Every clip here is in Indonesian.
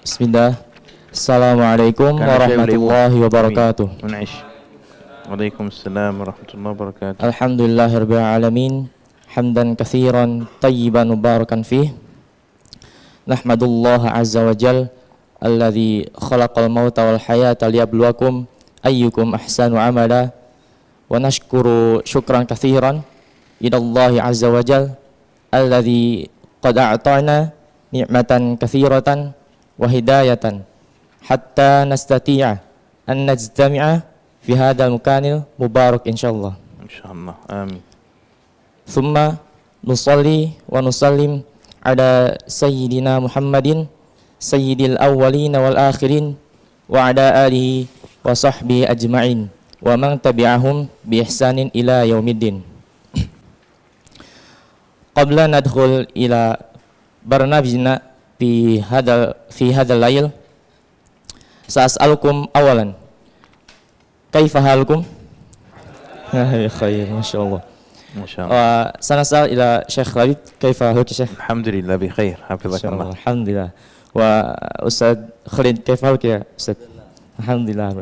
Bismillah. Assalamualaikum warahmatullahi wabarakatuh. Waalaikumsalam warahmatullahi wabarakatuh. Alhamdulillahirabbil alamin. Hamdan katsiran tayyiban mubarakan fih. Nahmadullaha azza wa jal alladzi khalaqal mauta wal hayata liyabluwakum ayyukum ahsanu amala. Wa nashkuru syukran katsiran ilallahi azza wa jal alladzi qad a'tana ni'matan katsiratan wa hidayatan hatta nastati'a an najtami'a fi hadzal mukanil mubarak insyaallah. Insyaallah. Amin. Thumma nusalli wa nusallim ala sayyidina Muhammadin sayyidil awwalin wal akhirin wa ala alihi wa sahbihi ajma'in wa man tabi'ahum bi ihsanin ila yaumiddin. Qabla nadkhul ila barnamijna fi hadzal lail sa'as'alukum awalan kaifa halukum? Khair, masyaallah. Masyaallah. Sanasal ila Syekh Labib kaifa haluki Syekh? Alhamdulillah bi khair. Hafizakallah. Alhamdulillah. Wa Ustaz Khalid kaifa haluki ya Ustaz? Alhamdulillah.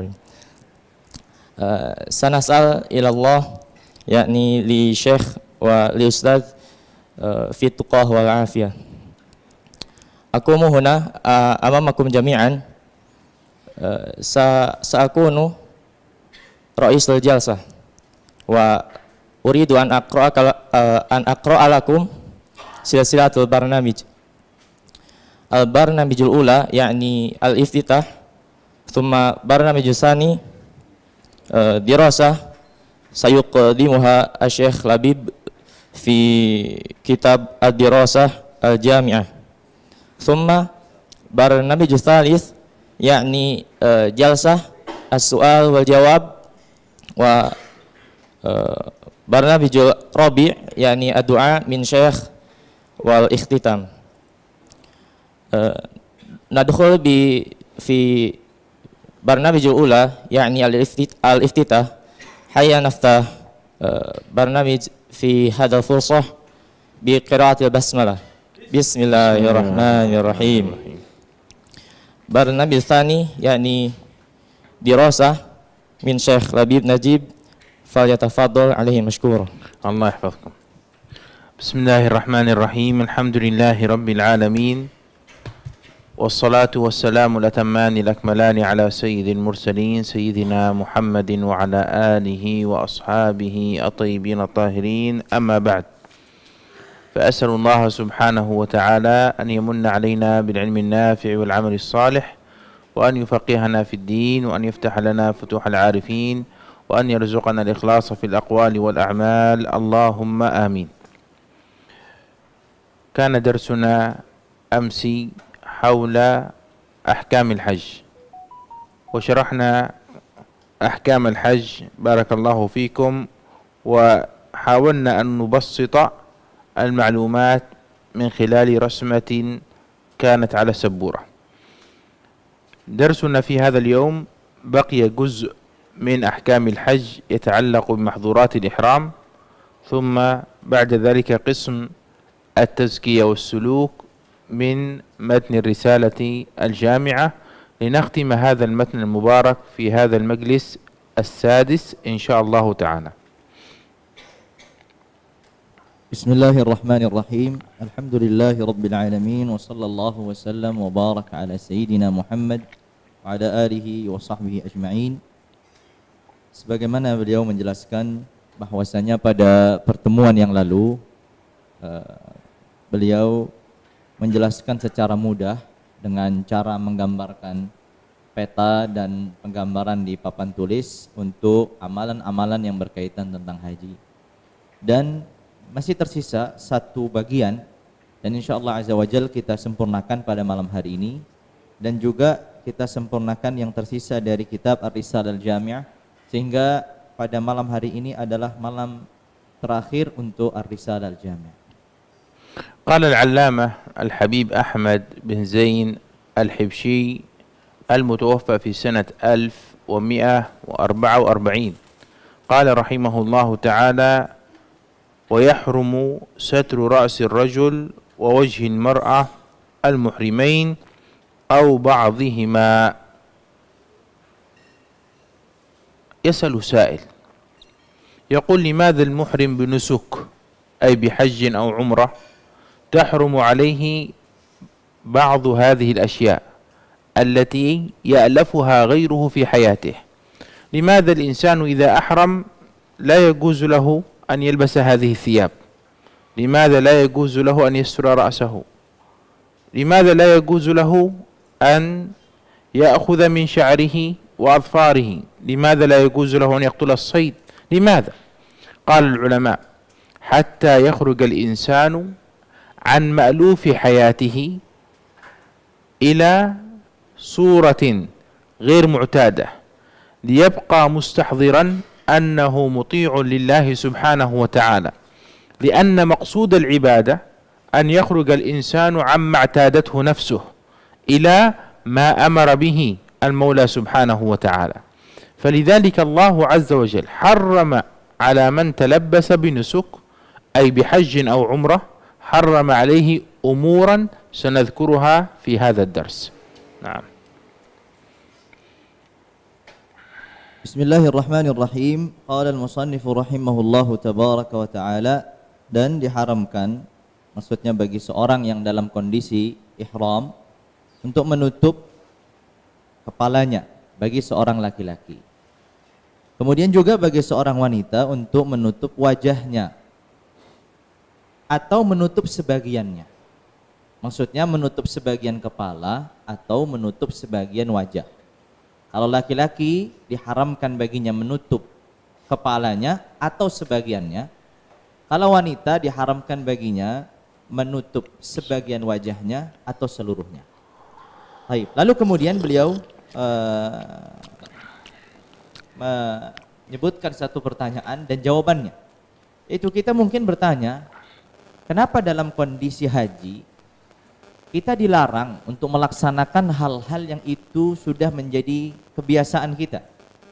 Sanasal ila Allah yakni li Syekh wa li Ustaz fi tuqah wal afiyah. Aku huna amamakum jami'an sa'akunu ra'isul jalsah wa uridu an aqra'a lakum silsilatul barnamij. Al-barnamijul ula yakni al-iftitah, thumma barnamijus tsani dirasah sayuqdimuha Asy-Syaikh Labib fi kitab ad-dirasah al-jami'ah. Thumma barnamijus tsalits yakni jalsah as-su'al wal jawab wa barnamijul rabi' yakni ad-du'a min syekh wal ikhtitam. Nadkhul fi barnamijul ula yakni al-iftitah hayya naftah barnamij fi hadzal fursah bi qiraatil basmalah. Bismillahirrahmanirrahim. Barnamij tsani yakni dirasah min Syekh Labib Najib falyatafaddal alaihi mashkura. Allah yahfazkum. Bismillahirrahmanirrahim. Alhamdulillahi rabbil alamin. Wassalatu wassalamu latamani lakmalani ala sayyidil mursalin sayyidina Muhammadin wa ala alihi wa ashabihi at-tayyibin at-tahirin. Amma ba'd. فأسأل الله سبحانه وتعالى أن يمن علينا بالعلم النافع والعمل الصالح وأن يفقهنا في الدين وأن يفتح لنا فتوح العارفين وأن يرزقنا الإخلاص في الأقوال والأعمال اللهم آمين. كان درسنا أمس حول أحكام الحج وشرحنا أحكام الحج بارك الله فيكم وحاولنا أن نبسط المعلومات من خلال رسمة كانت على سبورة. درسنا في هذا اليوم بقي جزء من أحكام الحج يتعلق بمحظورات الإحرام، ثم بعد ذلك قسم التزكية والسلوك من متن الرسالة الجامعة، لنختم هذا المتن المبارك في هذا المجلس السادس إن شاء الله تعالى. Bismillahirrahmanirrahim. Alhamdulillahi rabbil alamin wa sallallahu wasallam wa barak ala sayyidina Muhammad wa ala alihi wa sahbihi ajma'in. Sebagaimana beliau menjelaskan bahwasanya pada pertemuan yang lalu beliau menjelaskan secara mudah dengan cara menggambarkan peta dan penggambaran di papan tulis untuk amalan-amalan yang berkaitan tentang haji. Dan masih tersisa satu bagian dan insyaallah azza wajal kita sempurnakan pada malam hari ini, dan juga kita sempurnakan yang tersisa dari kitab Ar-Risalah Al-Jami'ah, sehingga pada malam hari ini adalah malam terakhir untuk Ar-Risalah Al-Jami'ah. قال العلامة الحبيب أحمد بن زين الحبشي المتوفى في سنة 1144 قال رحمه الله تعالى: ويحرم ستر رأس الرجل ووجه المرأة المحرمين أو بعضهما. يسأل سائل يقول: لماذا المحرم بنسك أي بحج أو عمرة تحرم عليه بعض هذه الأشياء التي يألفها غيره في حياته؟ لماذا الإنسان إذا أحرم لا يجوز له أن يلبس هذه الثياب؟ لماذا لا يجوز له أن يستر رأسه؟ لماذا لا يجوز له أن يأخذ من شعره وأظفاره؟ لماذا لا يجوز له أن يقتل الصيد؟ لماذا؟ قال العلماء: حتى يخرج الإنسان عن مألوف حياته إلى صورة غير معتادة، ليبقى مستحضرا أنه مطيع لله سبحانه وتعالى، لأن مقصود العبادة أن يخرج الإنسان عما اعتادته نفسه إلى ما أمر به المولى سبحانه وتعالى. فلذلك الله عز وجل حرم على من تلبس بنسك أي بحج أو عمرة، حرم عليه أمورا سنذكرها في هذا الدرس. نعم. Bismillahirrahmanirrahim. Qala al-musannif rahimahullahu tabaraka wa ta'ala, dan diharamkan, maksudnya bagi seorang yang dalam kondisi ihram, untuk menutup kepalanya bagi seorang laki-laki. Kemudian juga bagi seorang wanita untuk menutup wajahnya atau menutup sebagiannya. Maksudnya menutup sebagian kepala atau menutup sebagian wajah. Kalau laki-laki diharamkan baginya menutup kepalanya atau sebagiannya. Kalau wanita diharamkan baginya menutup sebagian wajahnya atau seluruhnya. Baik. Lalu kemudian beliau menyebutkan satu pertanyaan dan jawabannya. Yaitu kita mungkin bertanya, kenapa dalam kondisi haji kita dilarang untuk melaksanakan hal-hal yang itu sudah menjadi kebiasaan kita?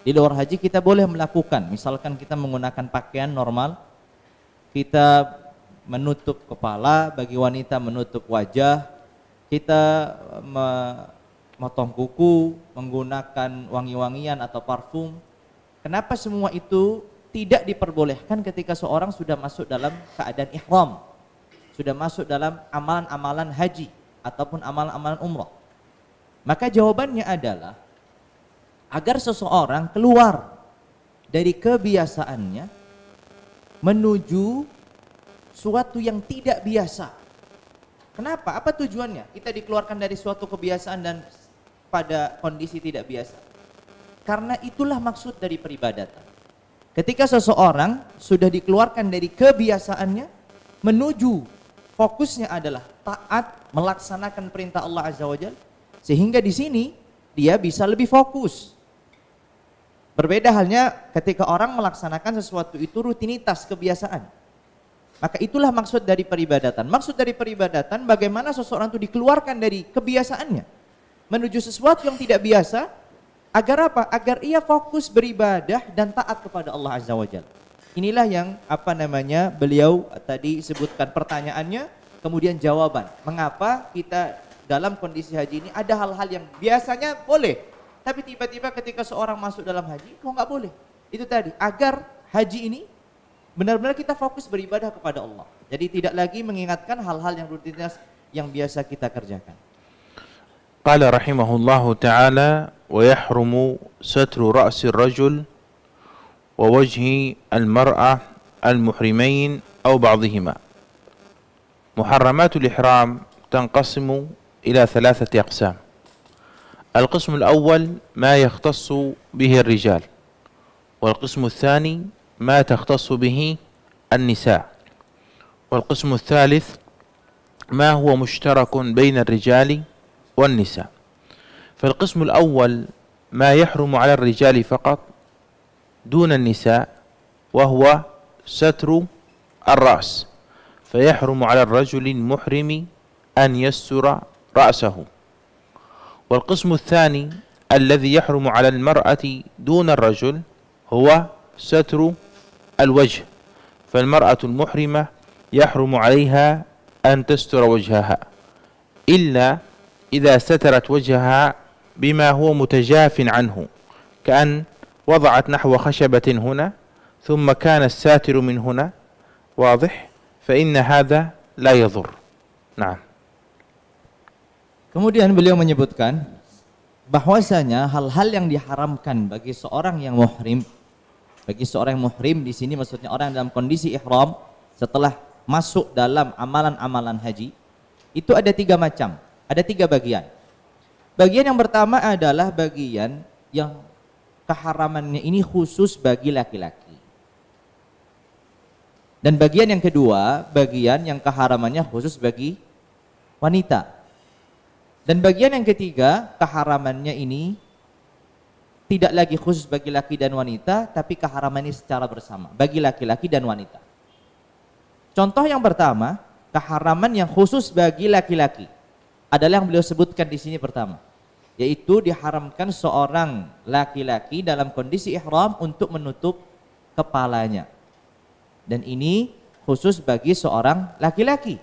Di luar haji kita boleh melakukan, misalkan kita menggunakan pakaian normal, kita menutup kepala, bagi wanita menutup wajah, kita memotong kuku, menggunakan wangi-wangian atau parfum. Kenapa semua itu tidak diperbolehkan ketika seorang sudah masuk dalam keadaan ihram, sudah masuk dalam amalan-amalan haji ataupun amalan-amalan umrah? Maka jawabannya adalah agar seseorang keluar dari kebiasaannya menuju suatu yang tidak biasa. Kenapa? Apa tujuannya? Kita dikeluarkan dari suatu kebiasaan dan pada kondisi tidak biasa. Karena itulah maksud dari peribadatan. Ketika seseorang sudah dikeluarkan dari kebiasaannya menuju fokusnya adalah taat, melaksanakan perintah Allah Azza wa Jalla, sehingga di sini dia bisa lebih fokus. Berbeda halnya ketika orang melaksanakan sesuatu itu rutinitas, kebiasaan. Maka itulah maksud dari peribadatan. Maksud dari peribadatan bagaimana seseorang itu dikeluarkan dari kebiasaannya menuju sesuatu yang tidak biasa, agar apa? Agar ia fokus beribadah dan taat kepada Allah Azza wa Jalla. Inilah yang beliau tadi sebutkan pertanyaannya, kemudian jawaban. Mengapa kita dalam kondisi haji ini ada hal-hal yang biasanya boleh, tapi tiba-tiba ketika seorang masuk dalam haji kok nggak boleh? Itu tadi, agar haji ini benar-benar kita fokus beribadah kepada Allah. Jadi tidak lagi mengingatkan hal-hal yang rutinitas yang biasa kita kerjakan. Qala rahimahullahu ta'ala: wa yahrumu satru ra'si ar-rajul wa wajhi al-mar'ah al-muhrimain aw ba'dihima. Muharramatul ihram tanqasimu ila thalathati aqsam. القسم الأول ما يختص به الرجال، والقسم الثاني ما تختص به النساء، والقسم الثالث ما هو مشترك بين الرجال والنساء. فالقسم الأول ما يحرم على الرجال فقط دون النساء، وهو ستر الرأس، فيحرم على الرجل المحرم أن يستر رأسه. والقسم الثاني الذي يحرم على المرأة دون الرجل هو ستر الوجه، فالمرأة المحرمة يحرم عليها أن تستر وجهها إلا إذا سترت وجهها بما هو متجاف عنه كأن وضعت نحو خشبة هنا ثم كان الساتر من هنا واضح فإن هذا لا يضر. نعم. Kemudian beliau menyebutkan bahwasanya hal-hal yang diharamkan bagi seorang yang muhrim, di sini maksudnya orang dalam kondisi ihram setelah masuk dalam amalan-amalan haji, itu ada 3 macam, ada 3 bagian. Bagian yang pertama adalah bagian yang keharamannya ini khusus bagi laki-laki. Dan bagian yang kedua, bagian yang keharamannya khusus bagi wanita. Dan bagian yang ketiga, keharamannya ini tidak lagi khusus bagi laki dan wanita, tapi keharamannya secara bersama, bagi laki-laki dan wanita. Contoh yang pertama, keharaman yang khusus bagi laki-laki adalah yang beliau sebutkan di sini pertama, yaitu diharamkan seorang laki-laki dalam kondisi ihram untuk menutup kepalanya. Dan ini khusus bagi seorang laki-laki,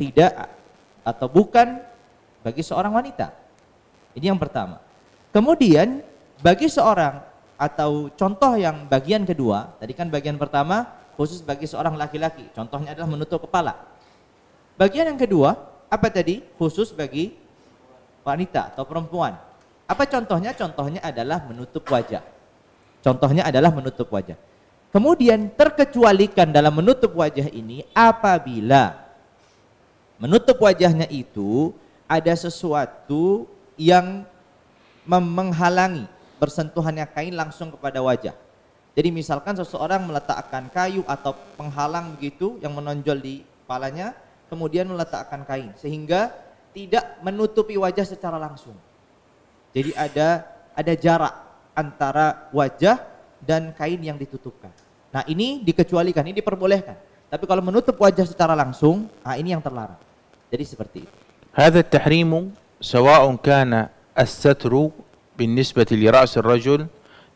tidak atau bukan bagi seorang wanita. Ini yang pertama. Kemudian bagi seorang atau contoh yang bagian kedua, tadi kan bagian pertama khusus bagi seorang laki-laki, contohnya adalah menutup kepala. Bagian yang kedua, apa tadi? Khusus bagi wanita atau perempuan. Apa contohnya? Contohnya adalah menutup wajah. Kemudian terkecualikan dalam menutup wajah ini apabila menutup wajahnya itu ada sesuatu yang menghalangi bersentuhannya kain langsung kepada wajah. Jadi misalkan seseorang meletakkan kayu atau penghalang begitu yang menonjol di kepalanya, kemudian meletakkan kain sehingga tidak menutupi wajah secara langsung. Jadi ada jarak antara wajah dan kain yang ditutupkan. Nah, ini dikecualikan, ini diperbolehkan. Tapi kalau menutup wajah secara langsung, ini yang terlarang. Jadi seperti itu. هذا التحريم سواء كان الستر بالنسبة لرأس الرجل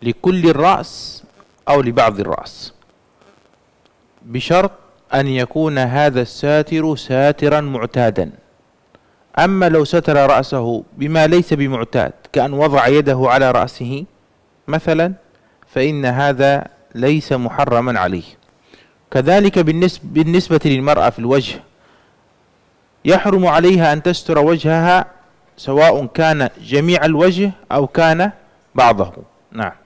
لكل الرأس أو لبعض الرأس بشرط أن يكون هذا الساتر ساترا معتادا. أما لو ستر رأسه بما ليس بمعتاد كأن وضع يده على رأسه مثلا فإن هذا ليس محرما عليه. كذلك بالنسبة للمرأة في الوجه يحرم عليها أن تستر وجهها سواء كان جميع الوجه أو كان بعضه. نعم.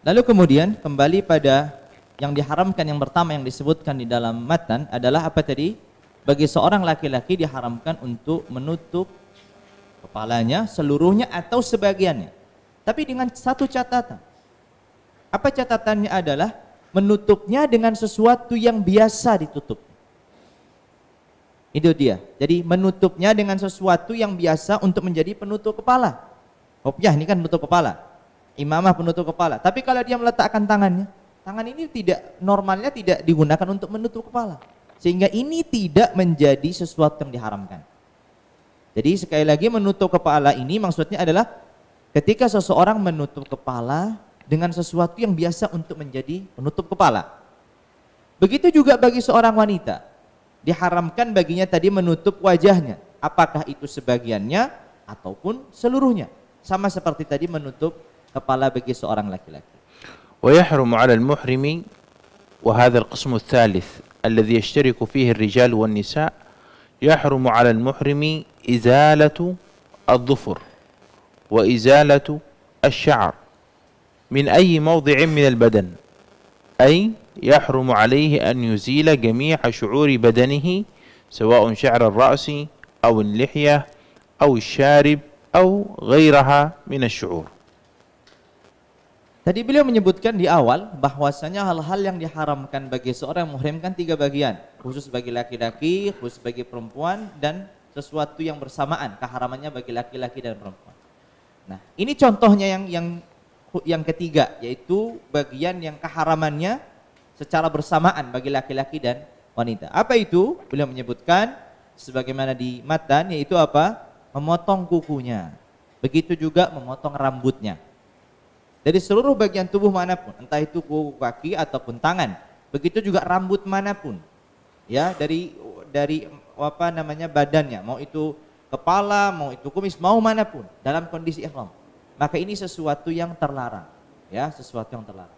Lalu kemudian kembali pada yang diharamkan yang pertama yang disebutkan di dalam matan adalah apa tadi? Bagi seorang laki-laki diharamkan untuk menutup kepalanya seluruhnya atau sebagiannya. Tapi dengan satu catatan. Apa catatannya adalah menutupnya dengan sesuatu yang biasa ditutup. Itu dia. Jadi menutupnya dengan sesuatu yang biasa untuk menjadi penutup kepala. Kopiah ini kan penutup kepala. Imamah penutup kepala. Tapi kalau dia meletakkan tangannya, tangan ini normalnya tidak digunakan untuk menutup kepala. Sehingga ini tidak menjadi sesuatu yang diharamkan. Jadi sekali lagi menutup kepala ini maksudnya adalah ketika seseorang menutup kepala dengan sesuatu yang biasa untuk menjadi penutup kepala. Begitu juga bagi seorang wanita. Diharamkan baginya tadi menutup wajahnya. Apakah itu sebagiannya ataupun seluruhnya. Sama seperti tadi menutup kepala bagi seorang laki-laki. ويحرم على المحرم وهذا القسم الثالث الذي يشترك فيه الرجال والنساء يحرم على المحرم إزالة الظفر وإزالة الشعر من أي موضع من البدن أي يحرم عليه أن يزيل جميع شعور بدنه سواء شعر الرأس أو اللحية أو الشارب أو غيرها من الشعور. Tadi beliau menyebutkan di awal bahwasanya hal-hal yang diharamkan bagi seorang muhrim kan 3 bagian, khusus bagi laki-laki, khusus bagi perempuan, dan sesuatu yang bersamaan keharamannya bagi laki-laki dan perempuan. Nah, ini contohnya yang ketiga, yaitu bagian yang keharamannya secara bersamaan bagi laki-laki dan wanita. Apa itu? Beliau menyebutkan sebagaimana di matan, yaitu apa? Memotong kukunya. Begitu juga memotong rambutnya. Dari seluruh bagian tubuh manapun, entah itu kuku kaki ataupun tangan. Begitu juga rambut manapun. Ya, dari badannya, mau itu kepala, mau itu kumis, mau manapun dalam kondisi ihram. Maka ini sesuatu yang terlarang, ya, sesuatu yang terlarang.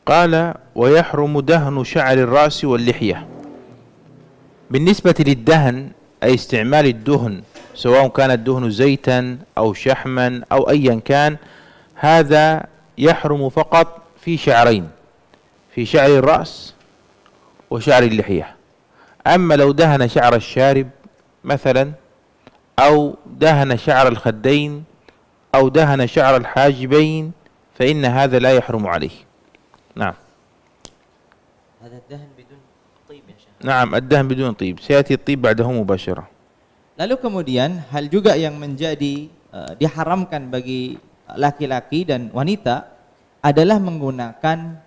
قال ويحرم دهن شعر الرأس واللحية. بالنسبة للدهن أي استعمال الدهن سواء كان الدهن زيتا أو شحما أو أيا كان، هذا يحرم فقط في شعرين، في شعر الرأس وشعر اللحية. أما لو دهن شعر الشارب مثلا أو دهن شعر الخدين أو دهن شعر الحاجبين فإن هذا لا يحرم عليه. نعم. هذا الدهن بدون طيب يا شيخ. نعم، الدهن بدون طيب، سيأتي الطيب بعده مباشرة. Lalu kemudian hal juga yang menjadi diharamkan bagi laki-laki dan wanita adalah menggunakan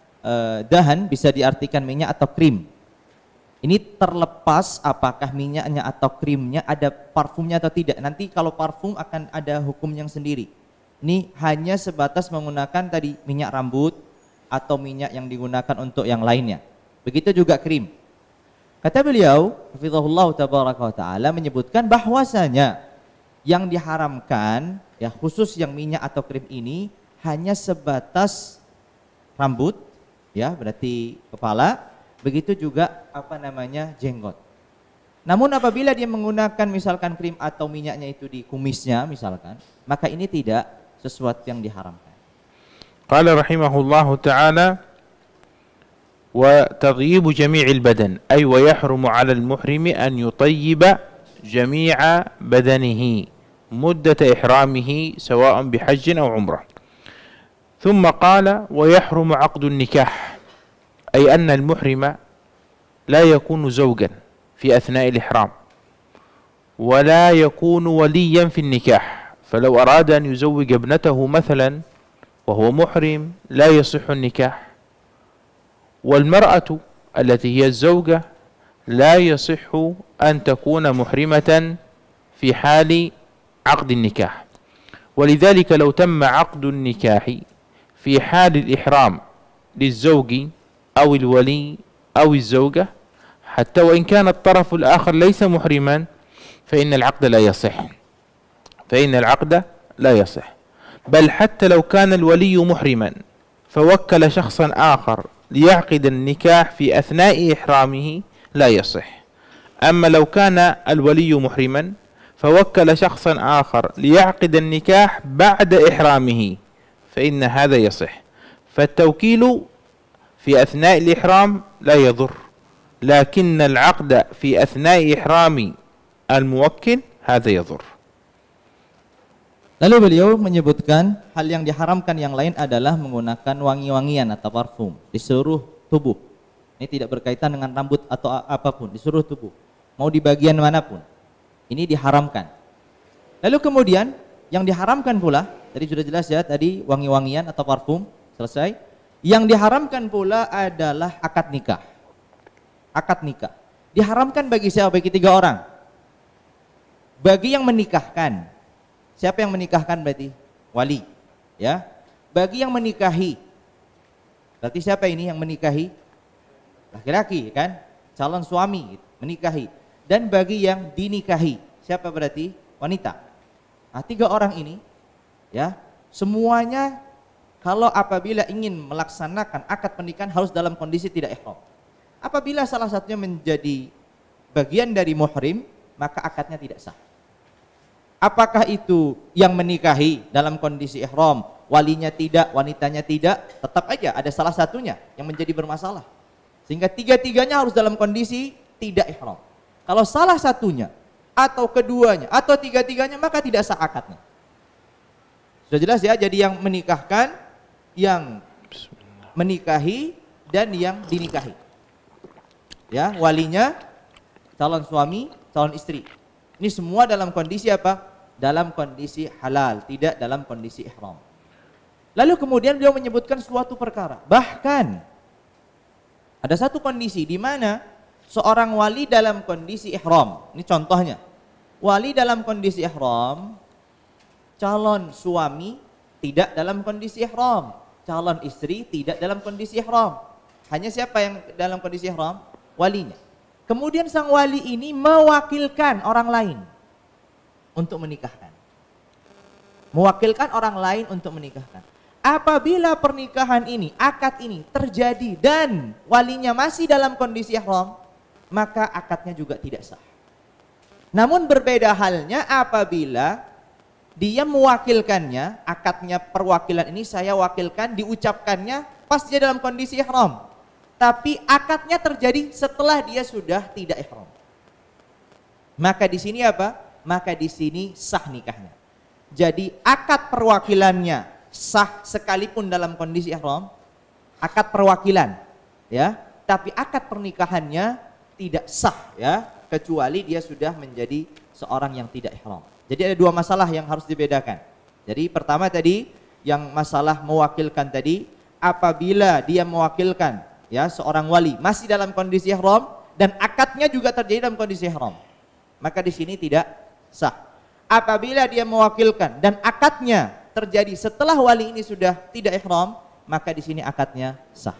dahan, bisa diartikan minyak atau krim. Ini terlepas apakah minyaknya atau krimnya ada parfumnya atau tidak. Nanti kalau parfum akan ada hukum yang sendiri. Ini hanya sebatas menggunakan tadi minyak rambut atau minyak yang digunakan untuk yang lainnya. Begitu juga krim. Kata beliau, hafizahullah tabaraka wa taala, menyebutkan bahwasanya yang diharamkan ya khusus yang minyak atau krim ini hanya sebatas rambut, ya berarti kepala, begitu juga jenggot. Namun apabila dia menggunakan misalkan krim atau minyaknya itu di kumisnya misalkan, maka ini tidak sesuatu yang diharamkan. Qala rahimahullahu ta'ala وتطيب جميع البدن أي ويحرم على المحرم أن يطيب جميع بدنه مدة إحرامه سواء بحج أو عمرة. ثم قال ويحرم عقد النكاح أي أن المحرم لا يكون زوجا في أثناء الإحرام ولا يكون وليا في النكاح، فلو أراد أن يزوج ابنته مثلا وهو محرم لا يصح النكاح، والمرأة التي هي الزوجة لا يصح أن تكون محرمة في حال عقد النكاح. ولذلك لو تم عقد النكاح في حال الإحرام للزوج أو الولي أو الزوجة حتى وإن كان الطرف الآخر ليس محرما فإن العقد لا يصح، بل حتى لو كان الولي محرما فوكل شخصا آخر ليعقد النكاح في أثناء إحرامه لا يصح. أما لو كان الولي محرما فوكل شخصا آخر ليعقد النكاح بعد إحرامه فإن هذا يصح. فالتوكيل في أثناء الإحرام لا يضر، لكن العقد في أثناء إحرام الموكل هذا يضر. Lalu beliau menyebutkan hal yang diharamkan yang lain adalah menggunakan wangi-wangian atau parfum di seluruh tubuh. Ini tidak berkaitan dengan rambut atau apapun, di seluruh tubuh. Mau di bagian manapun. Ini diharamkan. Lalu kemudian yang diharamkan pula, tadi sudah jelas ya, tadi wangi-wangian atau parfum, selesai. Yang diharamkan pula adalah akad nikah. Akad nikah. Diharamkan bagi siapa? Bagi 3 orang. Bagi yang menikahkan. Siapa yang menikahkan berarti? Wali. Ya. Bagi yang menikahi. Berarti siapa ini yang menikahi? Laki-laki kan? Calon suami menikahi. Dan bagi yang dinikahi, siapa berarti? Wanita. Nah, 3 orang ini ya, semuanya kalau apabila ingin melaksanakan akad pernikahan harus dalam kondisi tidak ihram. Apabila salah satunya menjadi bagian dari muhrim, maka akadnya tidak sah. Apakah itu yang menikahi dalam kondisi ihram, walinya tidak, wanitanya tidak, tetap aja ada salah satunya yang menjadi bermasalah. Sehingga 3-tiganya harus dalam kondisi tidak ihram. Kalau salah satunya atau keduanya atau 3-tiganya maka tidak sah akadnya. Sudah jelas ya, jadi yang menikahkan, yang menikahi dan yang dinikahi. Ya, walinya, calon suami, calon istri. Ini semua dalam kondisi apa? Dalam kondisi halal, tidak dalam kondisi ihram. Lalu kemudian beliau menyebutkan suatu perkara. Bahkan ada satu kondisi di mana seorang wali dalam kondisi ihram. Ini contohnya. Wali dalam kondisi ihram, calon suami tidak dalam kondisi ihram, calon istri tidak dalam kondisi ihram. Hanya siapa yang dalam kondisi ihram? Walinya. Kemudian sang wali ini mewakilkan orang lain. untuk menikahkan. Mewakilkan orang lain untuk menikahkan. Apabila pernikahan ini, akad ini terjadi dan walinya masih dalam kondisi ihram, maka akadnya juga tidak sah. Namun berbeda halnya apabila dia mewakilkannya, akadnya perwakilan ini saya wakilkan, diucapkannya pas dia dalam kondisi ihram. Tapi akadnya terjadi setelah dia sudah tidak ihram. Maka di sini apa? Maka di sini sah nikahnya. Jadi akad perwakilannya sah sekalipun dalam kondisi ihram, akad perwakilan, ya. Tapi akad pernikahannya tidak sah, ya, kecuali dia sudah menjadi seorang yang tidak ihram. Jadi ada dua masalah yang harus dibedakan. Jadi pertama tadi yang masalah mewakilkan tadi, apabila dia mewakilkan, ya, seorang wali masih dalam kondisi ihram dan akadnya juga terjadi dalam kondisi ihram, maka di sini tidak sah. Apabila dia mewakilkan dan akadnya terjadi setelah wali ini sudah tidak ihram, maka di sini akadnya sah.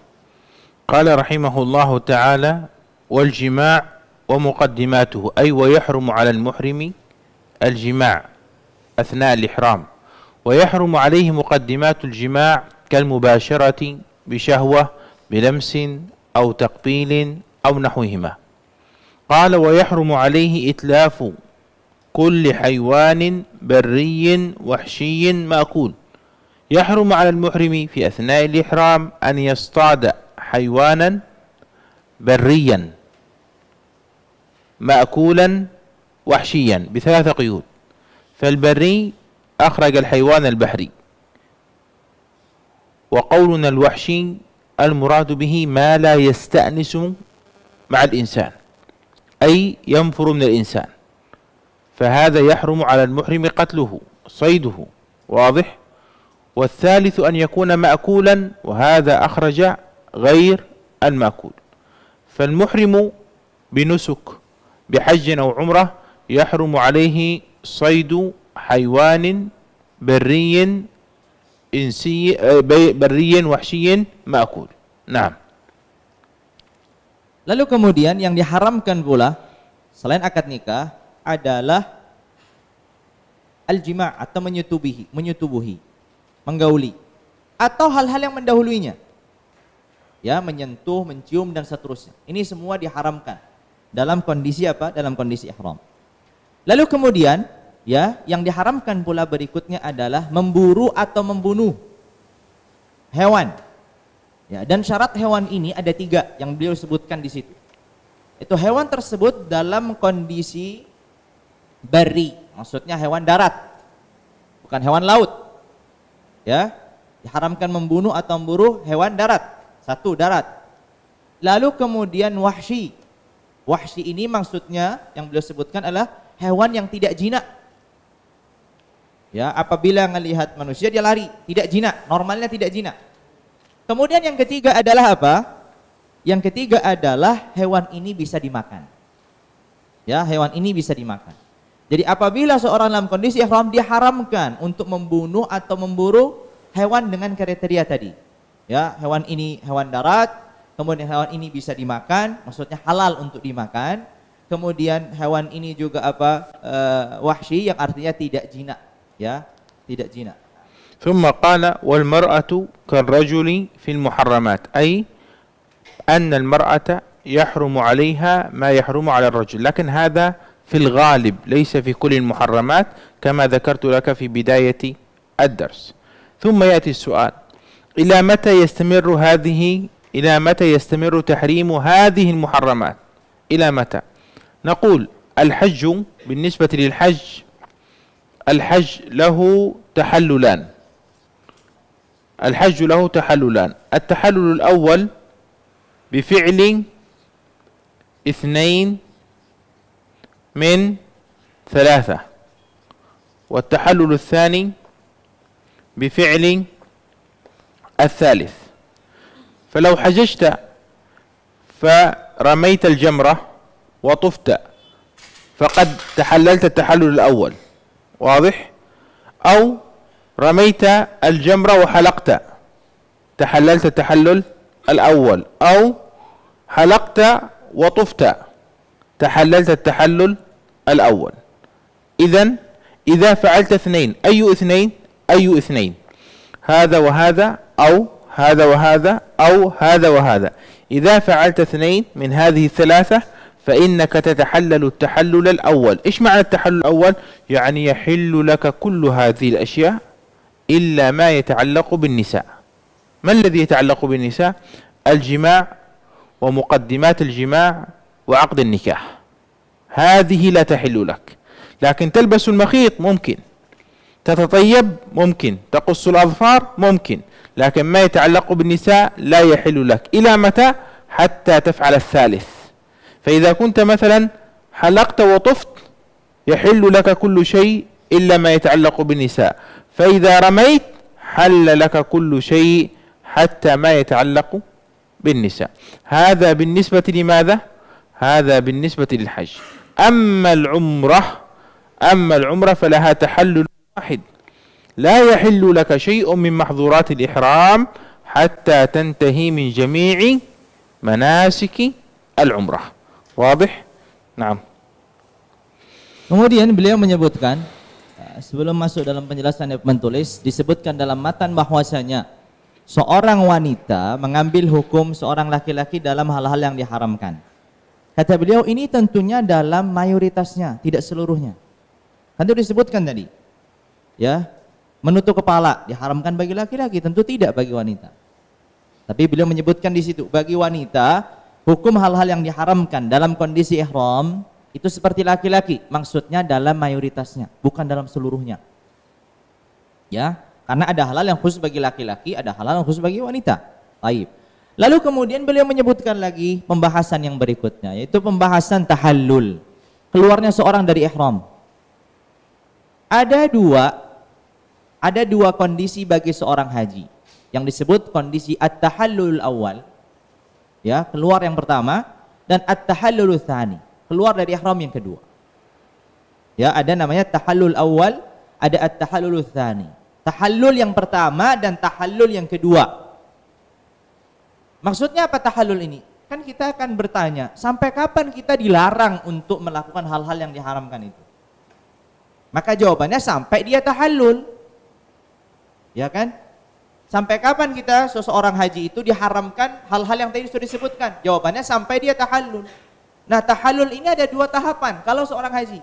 Qala rahimahullahu ta'ala wal jima' wa muqaddimatuhu ay wa yahrumu 'ala al-muhrimi al-jima' athna' al-ihram wa yahrumu 'alayhi muqaddimat al-jima' kal mubasharati bi shahwah bi lamsin aw taqbilin aw nahwihima. Qala wa yahrumu 'alayhi itlafu كل حيوان بري وحشي مأكول. يحرم على المحرم في أثناء الإحرام أن يصطاد حيوانا بريا مأكولا وحشيا بثلاث قيود. فالبري أخرج الحيوان البحري، وقولنا الوحشي المراد به ما لا يستأنس مع الإنسان أي ينفر من الإنسان، فهذا يحرم على المحرم قتله صيده، واضح. والثالث أن يكون مأكولا، وهذا أخرج غير المأكول. فالمحرم بنسك بحج أو عمرة يحرم عليه صيد حيوان بري إنسي بري وحشي مأكول. نعم. Lalu kemudian yang diharamkan pula selain akad nikah adalah al-jima' atau menyetubuhi, menggauli, atau hal-hal yang mendahuluinya, ya, menyentuh, mencium dan seterusnya. Ini semua diharamkan dalam kondisi apa? Dalam kondisi ihram. Lalu kemudian, ya, yang diharamkan pula berikutnya adalah memburu atau membunuh hewan. Ya, dan syarat hewan ini ada 3 yang beliau sebutkan di situ. Itu hewan tersebut dalam kondisi bari, maksudnya hewan darat, bukan hewan laut. Ya, diharamkan membunuh atau memburu hewan darat. 1, darat. Lalu kemudian wahsyi. Wahsyi ini maksudnya yang beliau sebutkan adalah hewan yang tidak jinak. Ya, apabila melihat manusia dia lari, tidak jinak, normalnya tidak jinak. Kemudian yang ketiga adalah apa? Yang ketiga adalah hewan ini bisa dimakan. Ya, hewan ini bisa dimakan. Jadi apabila seorang dalam kondisi ihram diharamkan untuk membunuh atau memburu hewan dengan kriteria tadi. Ya, hewan ini hewan darat, kemudian hewan ini bisa dimakan, maksudnya halal untuk dimakan. Kemudian hewan ini juga apa? Wahsyi yang artinya tidak jinak, ya, tidak jinak. ثم قال والمرأة كالرجل في المحرمات أي أن المرأة يحرم عليها ما يحرم على الرجل، لكن هذا في الغالب ليس في كل المحرمات كما ذكرت لك في بداية الدرس. ثم يأتي السؤال إلى متى يستمر تحريم هذه المحرمات؟ إلى متى؟ نقول الحج، بالنسبة للحج الحج له تحللان. التحلل الأول بفعل 2 من 3، والتحلل الثاني بفعل الثالث. فلو حججت فرميت الجمرة وطفت فقد تحللت التحلل الأول، واضح؟ أو رميت الجمرة وحلقت تحللت التحلل الأول، أو حلقت وطفت تحللت التحلل الأول. إذن إذا فعلت اثنين، أي اثنين؟ أي اثنين؟ هذا وهذا، أو هذا وهذا، أو هذا وهذا. إذا فعلت اثنين من هذه الثلاثة فإنك تتحلل التحلل الأول. إيش معنى التحلل الأول؟ يعني يحل لك كل هذه الأشياء إلا ما يتعلق بالنساء. ما الذي يتعلق بالنساء؟ الجماع ومقدمات الجماع وعقد النكاح، هذه لا تحل لك. لكن تلبس المخيط ممكن، تتطيب ممكن، تقص الأظفار ممكن، لكن ما يتعلق بالنساء لا يحل لك. إلى متى؟ حتى تفعل الثالث. فإذا كنت مثلا حلقت وطفت يحل لك كل شيء إلا ما يتعلق بالنساء، فإذا رميت حل لك كل شيء حتى ما يتعلق بالنساء. هذا بالنسبة لماذا؟ هذا بالنسبة للحج. أما العمرة فلها تحلل واحد، لا يحل لك شيء من محظورات الإحرام حتى تنتهي من جميع مناسك العمرة. واضح؟ نعم. Kemudian beliau menyebutkan, sebelum masuk dalam penjelasan yang menulis, disebutkan dalam matan bahwasanya seorang wanita mengambil hukum seorang laki-laki dalam hal-hal yang diharamkan. Kata beliau, ini tentunya dalam mayoritasnya, tidak seluruhnya. Kan itu disebutkan tadi, ya, menutup kepala diharamkan bagi laki-laki, tentu tidak bagi wanita. Tapi beliau menyebutkan di situ, bagi wanita hukum hal-hal yang diharamkan dalam kondisi ihram itu seperti laki-laki, maksudnya dalam mayoritasnya, bukan dalam seluruhnya. Ya, karena ada hal-hal yang khusus bagi laki-laki, ada hal-hal yang khusus bagi wanita. Baik. Lalu kemudian beliau menyebutkan lagi pembahasan yang berikutnya, yaitu pembahasan tahallul, keluarnya seorang dari ihram. Ada dua kondisi bagi seorang haji yang disebut kondisi at-tahallul awal, ya, keluar yang pertama, dan at-tahallul tsani, keluar dari ihram yang kedua. Ya, ada namanya tahallul awal, ada at-tahallul tsani. Tahallul yang pertama dan tahallul yang kedua. Maksudnya apa tahallul ini? Kan kita akan bertanya, sampai kapan kita dilarang untuk melakukan hal-hal yang diharamkan itu? Maka jawabannya sampai dia tahallul. Ya kan? Sampai kapan kita seseorang haji itu diharamkan hal-hal yang tadi sudah disebutkan? Jawabannya sampai dia tahallul. Nah, tahallul ini ada dua tahapan kalau seorang haji.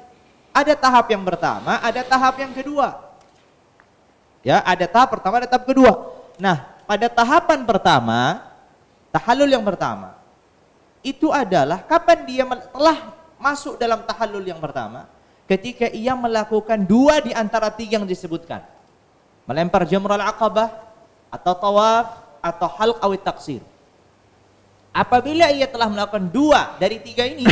Ada tahap yang pertama, ada tahap yang kedua. Ya, ada tahap pertama, ada tahap kedua. Nah, pada tahapan pertama, tahallul yang pertama, itu adalah kapan dia telah masuk dalam tahallul yang pertama, ketika ia melakukan dua di antara tiga yang disebutkan. Melempar jamrul aqabah, atau tawaf, atau halq awit taksir. Apabila ia telah melakukan dua dari tiga ini,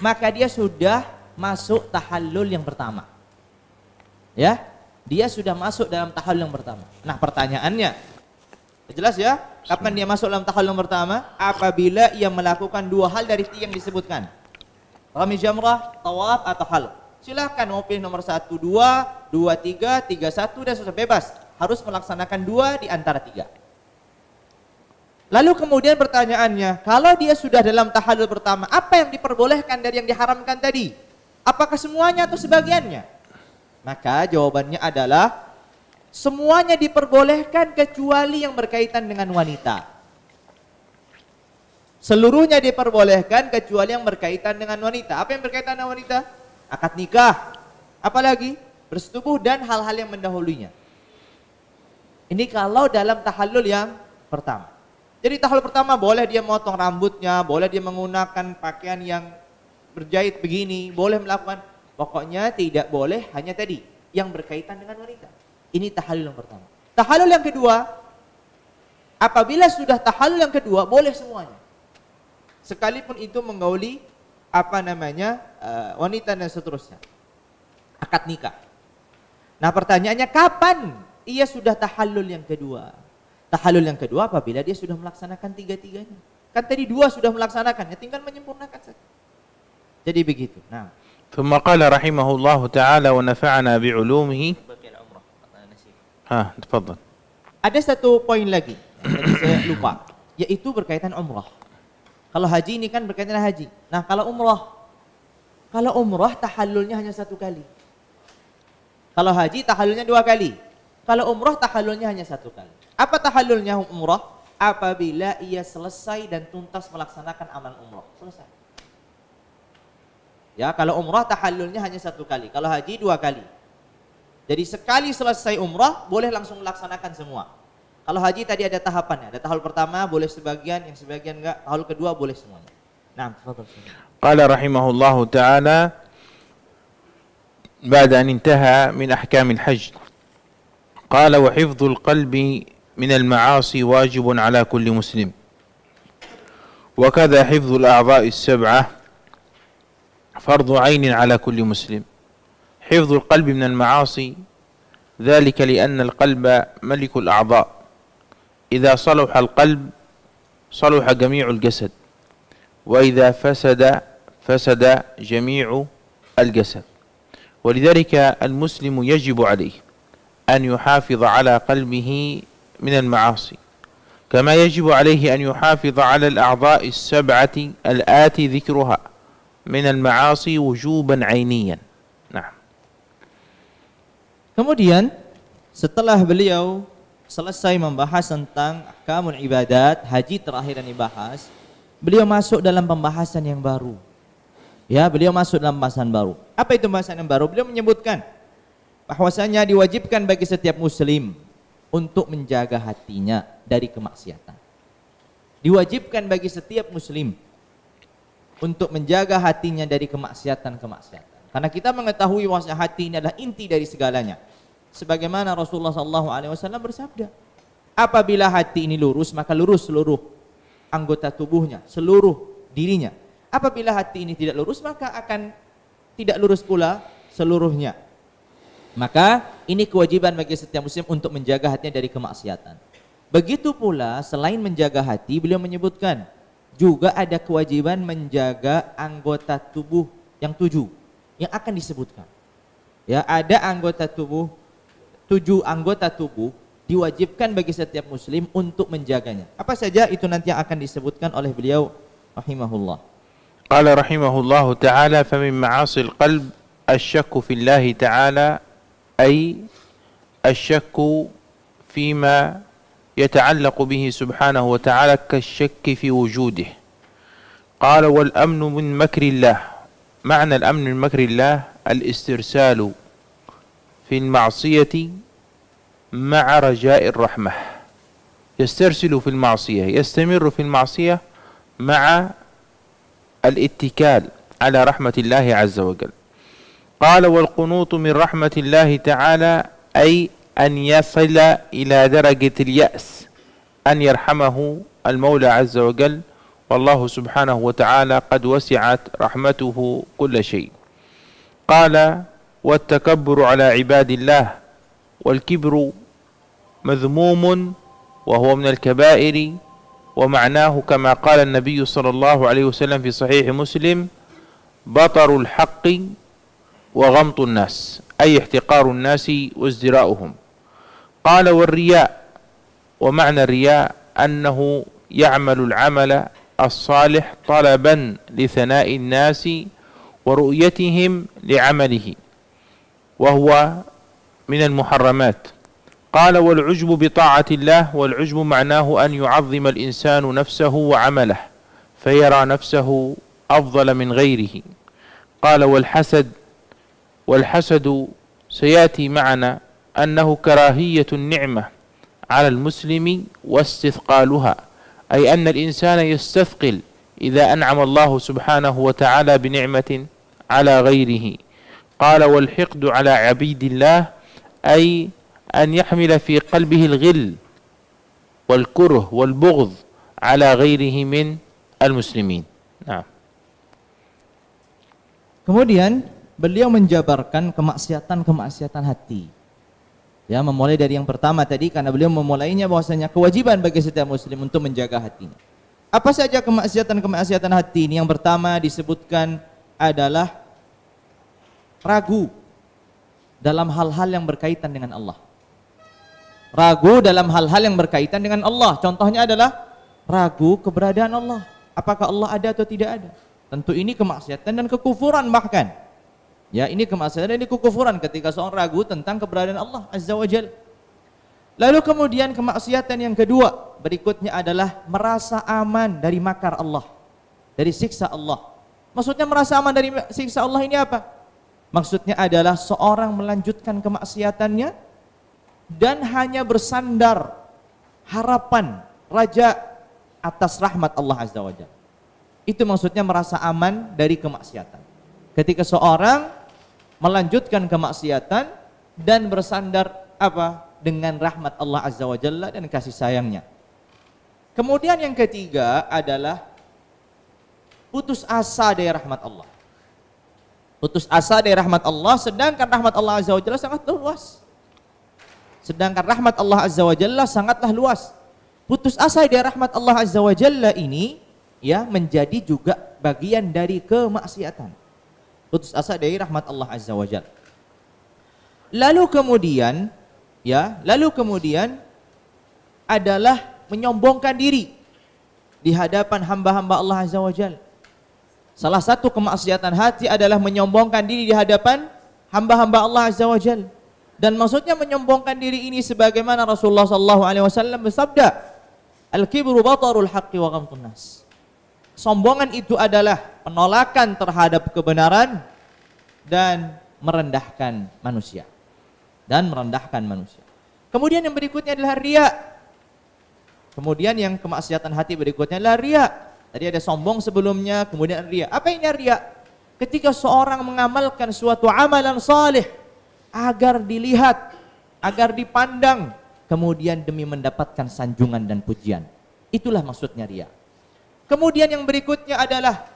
maka dia sudah masuk tahallul yang pertama. Ya, dia sudah masuk dalam tahallul yang pertama. Nah, pertanyaannya, jelas ya, kapan dia masuk dalam tahallul yang pertama? Apabila ia melakukan dua hal dari tiga yang disebutkan. Rami jamrah, tawaf, atau halq. Silahkan mau pilih nomor 1, 2, 2, 3, 3, 1, dan sudah bebas. Harus melaksanakan dua di antara tiga. Lalu kemudian pertanyaannya, kalau dia sudah dalam tahallul pertama, apa yang diperbolehkan dari yang diharamkan tadi? Apakah semuanya atau sebagiannya? Maka jawabannya adalah semuanya diperbolehkan kecuali yang berkaitan dengan wanita. Seluruhnya diperbolehkan kecuali yang berkaitan dengan wanita. Apa yang berkaitan dengan wanita? Akad nikah, apalagi bersetubuh dan hal-hal yang mendahulunya. Ini kalau dalam tahallul yang pertama. Jadi tahallul pertama boleh dia motong rambutnya, boleh dia menggunakan pakaian yang berjahit begini, boleh melakukan, pokoknya tidak boleh hanya tadi yang berkaitan dengan wanita. Ini tahallul yang pertama. Tahallul yang kedua, apabila sudah tahallul yang kedua boleh semuanya. Sekalipun itu menggauli wanita dan seterusnya. Akad nikah. Nah, pertanyaannya kapan ia sudah tahallul yang kedua? Tahallul yang kedua apabila dia sudah melaksanakan tiga-tiganya. Kan tadi dua sudah melaksanakan, ya tinggal menyempurnakan saja. Jadi begitu. Nah, ثم قال رحمه الله تعالى ونفعنا بعلومه. تفضل. Ada satu poin lagi yang tadi saya lupa, yaitu berkaitan umrah. Kalau haji ini kan berkaitan dengan haji. Nah, kalau umrah tahallulnya hanya satu kali. Kalau haji tahallulnya 2 kali. Kalau umrah tahallulnya hanya 1 kali. Apa tahallulnya umrah? Apabila ia selesai dan tuntas melaksanakan amal umrah. Selesai. Ya, kalau umrah tahallulnya hanya 1 kali. Kalau haji 2 kali. Jadi sekali selesai umrah boleh langsung melaksanakan semua. Kalau haji tadi ada tahapannya. Ada tahallul pertama boleh sebagian, yang sebagian enggak. Tahallul kedua boleh semuanya. Nah, tafadhol. قال رحمه الله تعالى بعد أن انتهى من أحكام الحج قال وحفظ القلب من المعاصي واجب على كل مسلم وكذا حفظ الأعضاء السبعة فرض عين على كل مسلم. حفظ القلب من المعاصي ذلك لأن القلب ملك الأعضاء، إذا صلح القلب صلح جميع الجسد، وإذا فسد جميع الجسد. ولذلك المسلم يجب عليه أن يحافظ على قلبه من المعاصي، كما يجب عليه أن يحافظ على الأعضاء السبعة الآتي ذكرها من المعاصي وجوبا عينيا. نعم. Kemudian setelah beliau selesai membahas tentang ahkamul ibadat, haji terakhir yang dibahas, beliau masuk dalam pembahasan yang baru. Ya, beliau masuk dalam pembahasan baru. Apa itu pembahasan yang baru? Beliau menyebutkan bahwasanya diwajibkan bagi setiap muslim untuk menjaga hatinya dari kemaksiatan. Diwajibkan bagi setiap muslim untuk menjaga hatinya dari kemaksiatan-kemaksiatan. Karena kita mengetahui bahwa hati ini adalah inti dari segalanya. Sebagaimana Rasulullah SAW bersabda, apabila hati ini lurus, maka lurus seluruh anggota tubuhnya, seluruh dirinya. Apabila hati ini tidak lurus, maka akan tidak lurus pula seluruhnya. Maka ini kewajiban bagi setiap muslim untuk menjaga hatinya dari kemaksiatan. Begitu pula selain menjaga hati, beliau menyebutkan juga ada kewajiban menjaga anggota tubuh yang 7 yang akan disebutkan. Ya, ada anggota tubuh 7 anggota tubuh diwajibkan bagi setiap muslim untuk menjaganya. Apa saja itu nanti yang akan disebutkan oleh beliau rahimahullah. Qala rahimahullah ta'ala famin ma'asil qalb asyakku fillahi ta'ala ay asyakku fima يتعلق به سبحانه وتعالى كالشك في وجوده. قال والأمن من مكر الله. معنى الأمن من مكر الله الاسترسال في المعصية مع رجاء الرحمة. يسترسل في المعصية، يستمر في المعصية مع الاتكال على رحمة الله عز وجل. قال والقنوط من رحمة الله تعالى أي أن يصل إلى درجة اليأس أن يرحمه المولى عز وجل، والله سبحانه وتعالى قد وسعت رحمته كل شيء. قال والتكبر على عباد الله. والكبر مذموم وهو من الكبائر، ومعناه كما قال النبي صلى الله عليه وسلم في صحيح مسلم بطر الحق وغمط الناس، أي احتقار الناس وازدراؤهم. قال والرياء. ومعنى الرياء أنه يعمل العمل الصالح طلبا لثناء الناس ورؤيتهم لعمله، وهو من المحرمات. قال والعجب بطاعة الله. والعجب معناه أن يعظم الإنسان نفسه وعمله فيرى نفسه أفضل من غيره. قال والحسد. والحسد سيأتي معنا أنه كراهية النعمة على المسلم واستثقالها، أي أن الإنسان يستثقل إذا أنعم الله سبحانه وتعالى بنعمة على غيره. قال والحقد على عبيد الله أي أن يحمل في قلبه الغل والكره والبغض على غيره من المسلمين. نعم. Kemudian beliau menjabarkan kemaksiatan-kemaksiatan hati. Ya, memulai dari yang pertama tadi karena beliau memulainya bahwasanya kewajiban bagi setiap muslim untuk menjaga hatinya. Apa saja kemaksiatan-kemaksiatan hati ini? Yang pertama disebutkan adalah ragu dalam hal-hal yang berkaitan dengan Allah. Ragu dalam hal-hal yang berkaitan dengan Allah. Contohnya adalah ragu keberadaan Allah. Apakah Allah ada atau tidak ada? Tentu ini kemaksiatan dan kekufuran bahkan. Ya, ini kemaksiatan, ini kekufuran ketika seorang ragu tentang keberadaan Allah Azza wa Jalla. Lalu kemudian kemaksiatan yang kedua berikutnya adalah merasa aman dari makar Allah, dari siksa Allah. Maksudnya merasa aman dari siksa Allah ini apa? Maksudnya adalah seorang melanjutkan kemaksiatannya dan hanya bersandar harapan, raja atas rahmat Allah Azza wa Jalla. Itu maksudnya merasa aman dari kemaksiatan. Ketika seorang melanjutkan kemaksiatan dan bersandar apa? Dengan rahmat Allah Azza wa Jalla dan kasih sayangnya. Kemudian yang ketiga adalah putus asa dari rahmat Allah. Putus asa dari rahmat Allah, sedangkan rahmat Allah Azza wa Jalla sangatlah luas. Sedangkan rahmat Allah Azza wa Jalla sangatlah luas. Putus asa dari rahmat Allah Azza wa Jalla ini ya menjadi juga bagian dari kemaksiatan. Putus asa dari rahmat Allah Azza wa Jalla. Lalu kemudian adalah menyombongkan diri di hadapan hamba-hamba Allah Azza wa Jalla. Salah satu kemaksiatan hati adalah menyombongkan diri di hadapan hamba-hamba Allah Azza wa Jalla. Dan maksudnya menyombongkan diri ini sebagaimana Rasulullah SAW bersabda, "Al-kibru batarul haqqi wa ghamtun nas." Sombongan itu adalah penolakan terhadap kebenaran dan merendahkan manusia. Kemudian yang berikutnya adalah riya. Kemudian yang kemaksiatan hati berikutnya adalah riya. Tadi ada sombong sebelumnya, kemudian riya. Apa ini riya? Ketika seorang mengamalkan suatu amalan saleh agar dilihat, agar dipandang, kemudian demi mendapatkan sanjungan dan pujian. Itulah maksudnya riya. Kemudian yang berikutnya adalah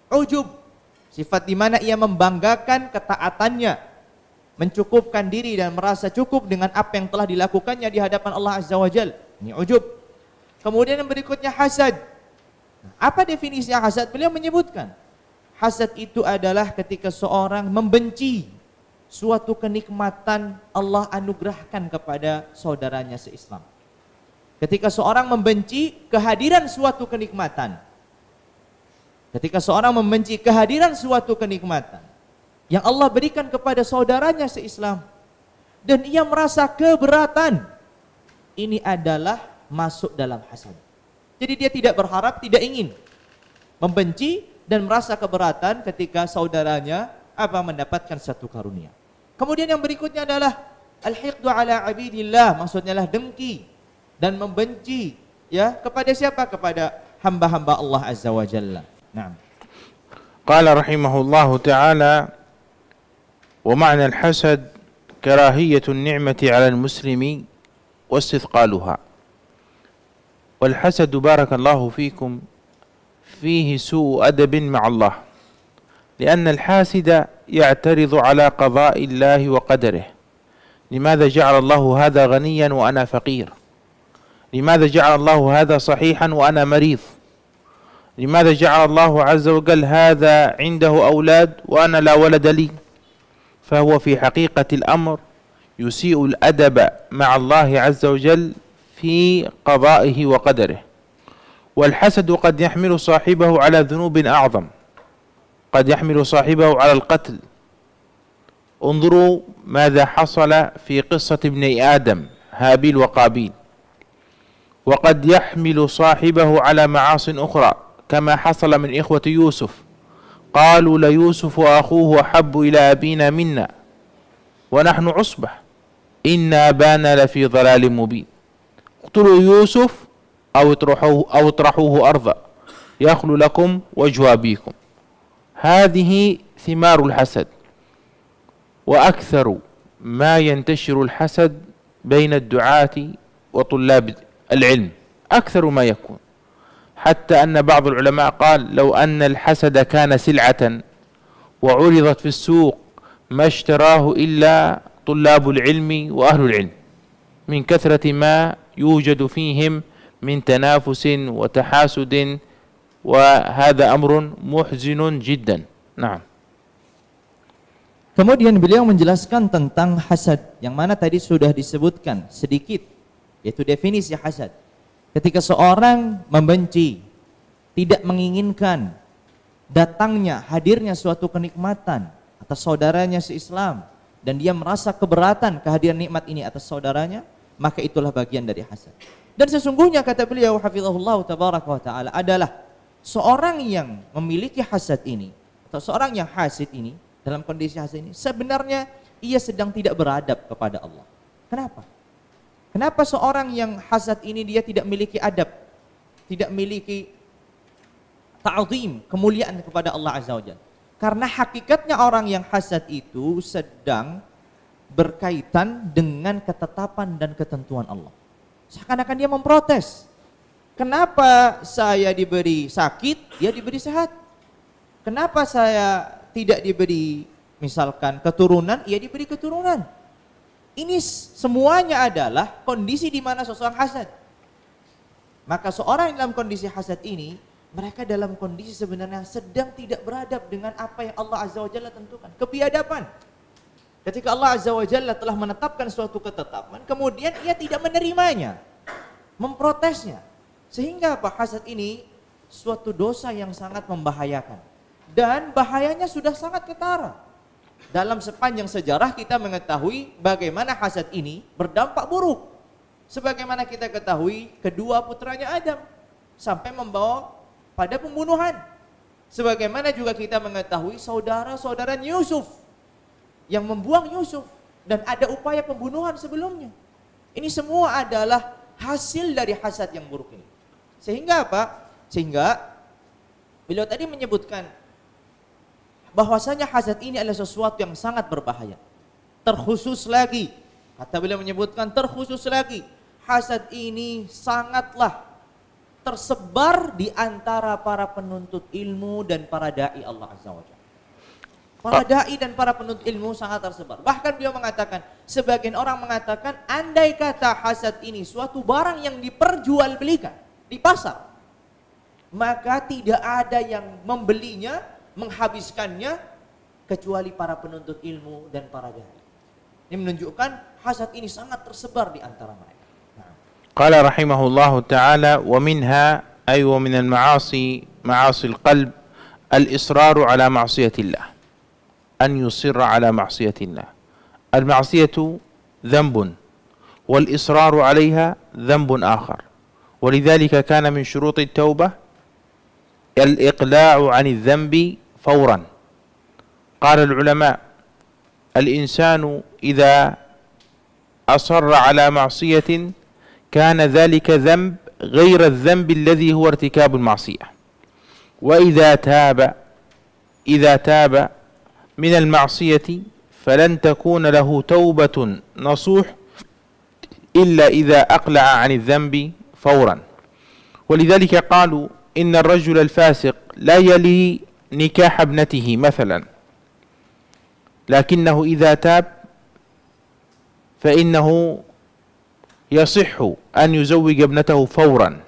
ujub. Sifat di mana ia membanggakan ketaatannya, mencukupkan diri dan merasa cukup dengan apa yang telah dilakukannya di hadapan Allah Azza wa Jalla. Ini ujub. Kemudian yang berikutnya hasad. Apa definisi hasad? Beliau menyebutkan, hasad itu adalah ketika seorang membenci suatu kenikmatan Allah anugerahkan kepada saudaranya se-Islam. Ketika seorang membenci kehadiran suatu kenikmatan. Ketika seorang membenci kehadiran suatu kenikmatan yang Allah berikan kepada saudaranya se-Islam dan ia merasa keberatan, ini adalah masuk dalam hasad. Jadi dia tidak berharap, tidak ingin, membenci dan merasa keberatan ketika saudaranya mendapatkan satu karunia. Kemudian yang berikutnya adalah al-hiqdu ala abidillah, maksudnya adalah dengki dan membenci ya kepada siapa? Kepada hamba-hamba Allah Azza wa Jalla. Naam. Qala rahimahullahu ta'ala wa ma'na al-hasad karahiyatu an-ni'mati 'ala al-muslimi wa istithqaluha. والحسد بارك الله فيكم فيه سوء أدب مع الله لأن الحاسد يعترض على قضاء الله وقدره. لماذا جعل الله هذا غنيا وأنا فقير؟ لماذا جعل الله هذا صحيحا وأنا مريض؟ لماذا جعل الله عز وجل هذا عنده أولاد وأنا لا ولد لي؟ فهو في حقيقة الأمر يسيء الأدب مع الله عز وجل في قضائه وقدره. والحسد قد يحمل صاحبه على ذنوب أعظم، قد يحمل صاحبه على القتل. انظروا ماذا حصل في قصة ابني آدم هابيل وقابيل. وقد يحمل صاحبه على معاص أخرى كما حصل من إخوة يوسف، قالوا ليوسف وأخوه أحب إلى أبينا منا ونحن عصبة إن أبانا لفي ضلال مبين. اقتلوا يوسف أو اطرحوه أرضا يخل لكم وجه أبيكم. هذه ثمار الحسد. وأكثر ما ينتشر الحسد بين الدعاة وطلاب العلم، أكثر ما يكون، حتى أن بعض العلماء قال لو أن الحسد كان سلعة وعرضت في السوق ما اشتراه إلا طلاب العلم وأهل العلم من كثرة ما يوجد فيهم من تنافس وتحاسد، وهذا أمر محزن جدا. نعم. Kemudian beliau menjelaskan tentang hasad yang mana tadi sudah disebutkan sedikit, yaitu definisi hasad. Ketika seorang membenci, tidak menginginkan datangnya, hadirnya suatu kenikmatan atas saudaranya se-Islam dan dia merasa keberatan kehadiran nikmat ini atas saudaranya, maka itulah bagian dari hasad. Dan sesungguhnya kata beliau hafizahullah tabaraka wa taala adalah seorang yang memiliki hasad ini atau seorang yang hasid ini dalam kondisi hasad ini sebenarnya ia sedang tidak beradab kepada Allah. Kenapa? Kenapa seorang yang hasad ini dia tidak memiliki adab, tidak memiliki ta'zim, kemuliaan kepada Allah Azza wa Jalla? Karena hakikatnya orang yang hasad itu sedang berkaitan dengan ketetapan dan ketentuan Allah. Seakan-akan dia memprotes. Kenapa saya diberi sakit, dia diberi sehat? Kenapa saya tidak diberi misalkan keturunan, ia diberi keturunan? Ini semuanya adalah kondisi di mana seseorang hasad. Maka seorang dalam kondisi hasad ini, mereka dalam kondisi sebenarnya sedang tidak beradab dengan apa yang Allah Azza wa Jalla tentukan. Kebiadaban. Ketika Allah Azza wa Jalla telah menetapkan suatu ketetapan, kemudian ia tidak menerimanya, memprotesnya. Sehingga apa? Hasad ini suatu dosa yang sangat membahayakan. Dan bahayanya sudah sangat ketara. Dalam sepanjang sejarah kita mengetahui bagaimana hasad ini berdampak buruk. Sebagaimana kita ketahui kedua putranya Adam sampai membawa pada pembunuhan. Sebagaimana juga kita mengetahui saudara-saudara Yusuf yang membuang Yusuf dan ada upaya pembunuhan sebelumnya. Ini semua adalah hasil dari hasad yang buruk ini. Sehingga apa? Sehingga beliau tadi menyebutkan bahwasanya hasad ini adalah sesuatu yang sangat berbahaya. Terkhusus lagi, kata beliau menyebutkan terkhusus lagi, hasad ini sangatlah tersebar di antara para penuntut ilmu dan para dai Allah Azza wa Jalla. Para dai dan para penuntut ilmu sangat tersebar. Bahkan beliau mengatakan, sebagian orang mengatakan andai kata hasad ini suatu barang yang diperjualbelikan di pasar, maka tidak ada yang membelinya, menghabiskannya kecuali para penuntut ilmu dan para dai. Ini menunjukkan hasad ini sangat tersebar di antara mereka. Qala rahimahullahu ta'ala wa minha ay wa min al-ma'asi ma'asi al-qalb al-israru ala ma'siyatillah an yusirra ala ma'siyatillah. Al-ma'siyatu dhanbun wal israru 'alayha dhanbun akhar. ولذلك كان من شروط التوبة الإقلاع عن الذنب فورا. قال العلماء الإنسان إذا أصر على معصية كان ذلك ذنب غير الذنب الذي هو ارتكاب المعصية. وإذا تاب من المعصية فلن تكون له توبة نصوح إلا إذا أقلع عن الذنب فورا. ولذلك قالوا إن الرجل الفاسق لا يلي نكاح ابنته مثلا، لكنه إذا تاب فإنه يصح أن يزوج ابنته فورا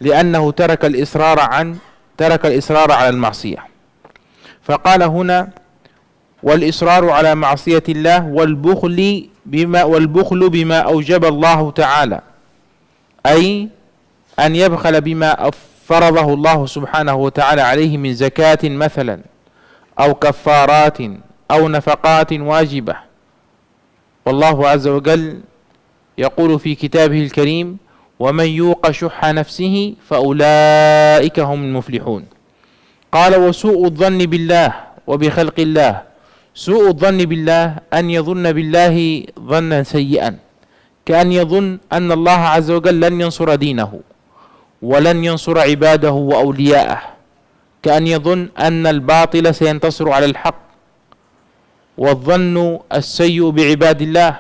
لأنه ترك الإصرار على المعصية. فقال هنا والإصرار على معصية الله والبخل بما أوجب الله تعالى، أي أن يبخل بما فرضه الله سبحانه وتعالى عليه من زكاة مثلا أو كفارات أو نفقات واجبة. والله عز وجل يقول في كتابه الكريم ومن يوق شح نفسه فأولئك هم المفلحون. قال وسوء الظن بالله وبخلق الله. سوء الظن بالله أن يظن بالله ظنا سيئا كأن يظن أن الله عز وجل لن ينصر دينه ولن ينصر عباده وأولياءه، كأن يظن أن الباطل سينتصر على الحق. والظن السيء بعباد الله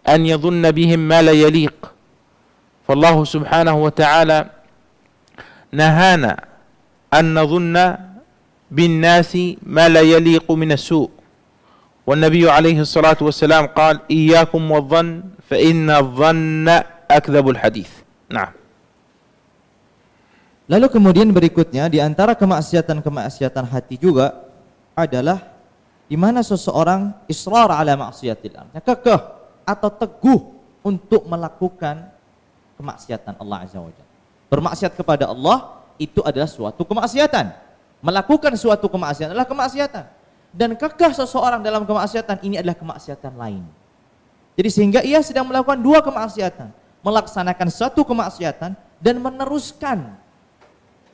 أن يظن بهم ما لا يليق. فالله سبحانه وتعالى نهانا أن نظن بالناس ما لا يليق من السوء. والنبي عليه الصلاة والسلام قال إياكم والظن فإن الظن أكذب الحديث. نعم. Lalu kemudian berikutnya di antara kemaksiatan-kemaksiatan hati juga adalah di mana seseorang israr ala maksiatillah, kekeh atau teguh untuk melakukan kemaksiatan Allah Azza wa Jalla. Bermaksiat kepada Allah itu adalah suatu kemaksiatan. Melakukan suatu kemaksiatan adalah kemaksiatan. dan kekeh seseorang dalam kemaksiatan, ini adalah kemaksiatan lain. Jadi sehingga ia sedang melakukan dua kemaksiatan, melaksanakan satu kemaksiatan dan meneruskan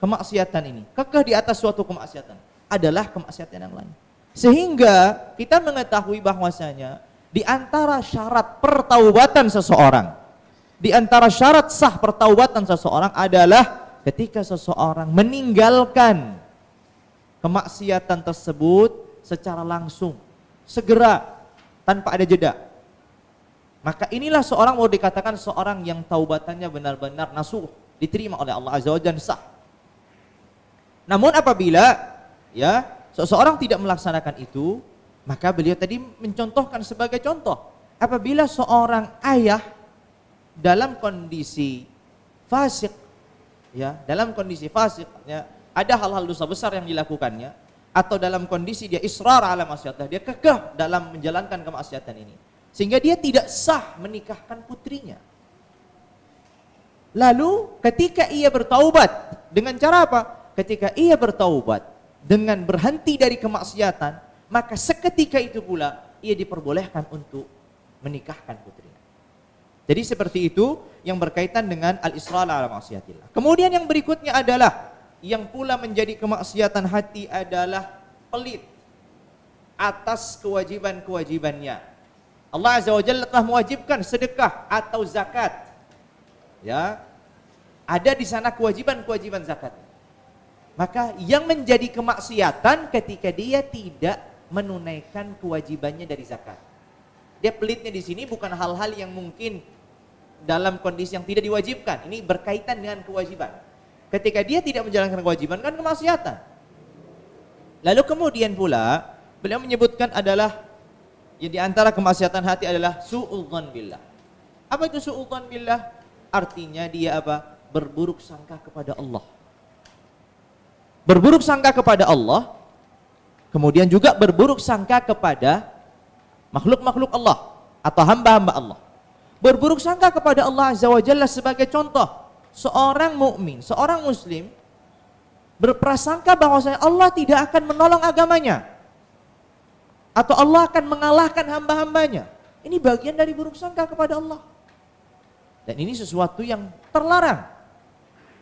kemaksiatan ini. Kekeh di atas suatu kemaksiatan adalah kemaksiatan yang lain. Sehingga kita mengetahui bahwasanya di antara syarat pertaubatan seseorang, di antara syarat sah pertaubatan seseorang adalah ketika seseorang meninggalkan kemaksiatan tersebut secara langsung, segera, tanpa ada jeda. Maka inilah seorang mau dikatakan seorang yang taubatannya benar-benar nasuh, diterima oleh Allah Azza wa Jalla, sah. Namun apabila ya seseorang tidak melaksanakan itu, maka beliau tadi mencontohkan sebagai contoh, apabila seorang ayah dalam kondisi fasik, ya, dalam kondisi fasik, ya, ada hal-hal dosa besar yang dilakukannya, atau dalam kondisi dia israr ala maksiat, dia kekeh dalam menjalankan kemaksiatan ini, sehingga dia tidak sah menikahkan putrinya. Lalu ketika ia bertaubat dengan cara apa? Ketika ia bertaubat dengan berhenti dari kemaksiatan, maka seketika itu pula ia diperbolehkan untuk menikahkan putrinya. Jadi seperti itu yang berkaitan dengan al-israr ala maksiatillah. Kemudian yang berikutnya adalah yang pula menjadi kemaksiatan hati adalah pelit atas kewajiban-kewajibannya. Allah Azza wa Jalla telah mewajibkan sedekah atau zakat. Ya. Ada di sana kewajiban-kewajiban zakat. Maka yang menjadi kemaksiatan ketika dia tidak menunaikan kewajibannya dari zakat. Dia pelitnya di sini bukan hal-hal yang mungkin dalam kondisi yang tidak diwajibkan. Ini berkaitan dengan kewajiban. Ketika dia tidak menjalankan kewajiban kan kemaksiatan. Lalu kemudian pula beliau menyebutkan adalah yang di antara kemaksiatan hati adalah su'udzan billah. Apa itu su'udzan billah? Artinya dia apa? Berburuk sangka kepada Allah. Berburuk sangka kepada Allah, kemudian juga berburuk sangka kepada makhluk-makhluk Allah atau hamba-hamba Allah. Berburuk sangka kepada Allah Azza wa Jalla sebagai contoh, seorang mukmin, seorang muslim berprasangka bahwasanya Allah tidak akan menolong agamanya atau Allah akan mengalahkan hamba-hambanya. Ini bagian dari buruk sangka kepada Allah. Dan ini sesuatu yang terlarang.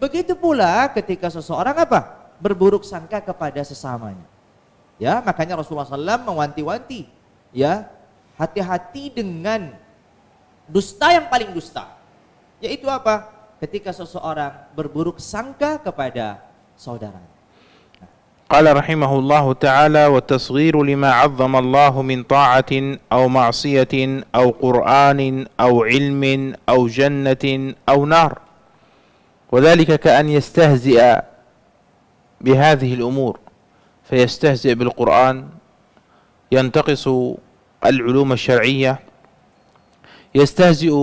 Begitu pula ketika seseorang apa? Berburuk sangka kepada sesamanya. Ya, makanya Rasulullah SAW mewanti-wanti, ya, hati-hati dengan dusta yang paling dusta. Yaitu apa? Ketika seseorang berburuk sangka kepada saudaranya. قال رحمه الله تعالى: والتصغير لما عظم الله من طاعة أو معصية أو قرآن أو علم أو جنة أو نار، وذلك كأن يستهزئ بهذه الأمور، فيستهزئ بالقرآن، ينتقص العلوم الشرعية، يستهزئ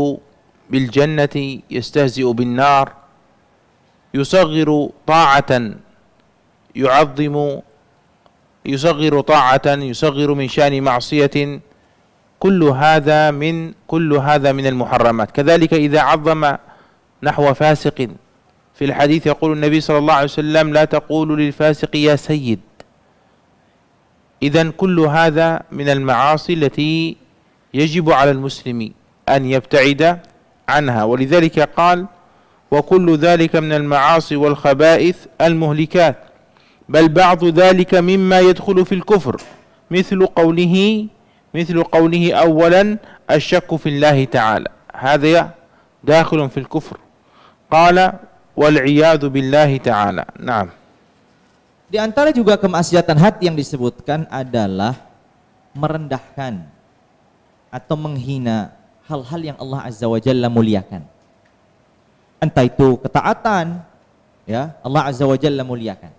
بالجنة، يستهزئ بالنار، يصغر طاعة يعظم، يصغر طاعة، يصغر من شأن معصية، كل هذا من المحرمات. كذلك إذا عظم نحو فاسق، في الحديث يقول النبي صلى الله عليه وسلم: لا تقولوا للفاسق يا سيد. إذن كل هذا من المعاصي التي يجب على المسلم أن يبتعد عنها، ولذلك قال: وكل ذلك من المعاصي والخبائث المهلكات، بل بعض ذلك مما يدخل في الكفر، مثل قوله أولا: الشك في الله تعالى، هذا داخل في الكفر. قال: والعياذ بالله تعالى. نعم. Di antara juga kemaksiatan hati yang disebutkan adalah merendahkan atau menghina hal-hal yang Allah Azza wa Jalla muliakan. Entah itu ketaatan, ya, Allah Azza wa Jalla muliakan.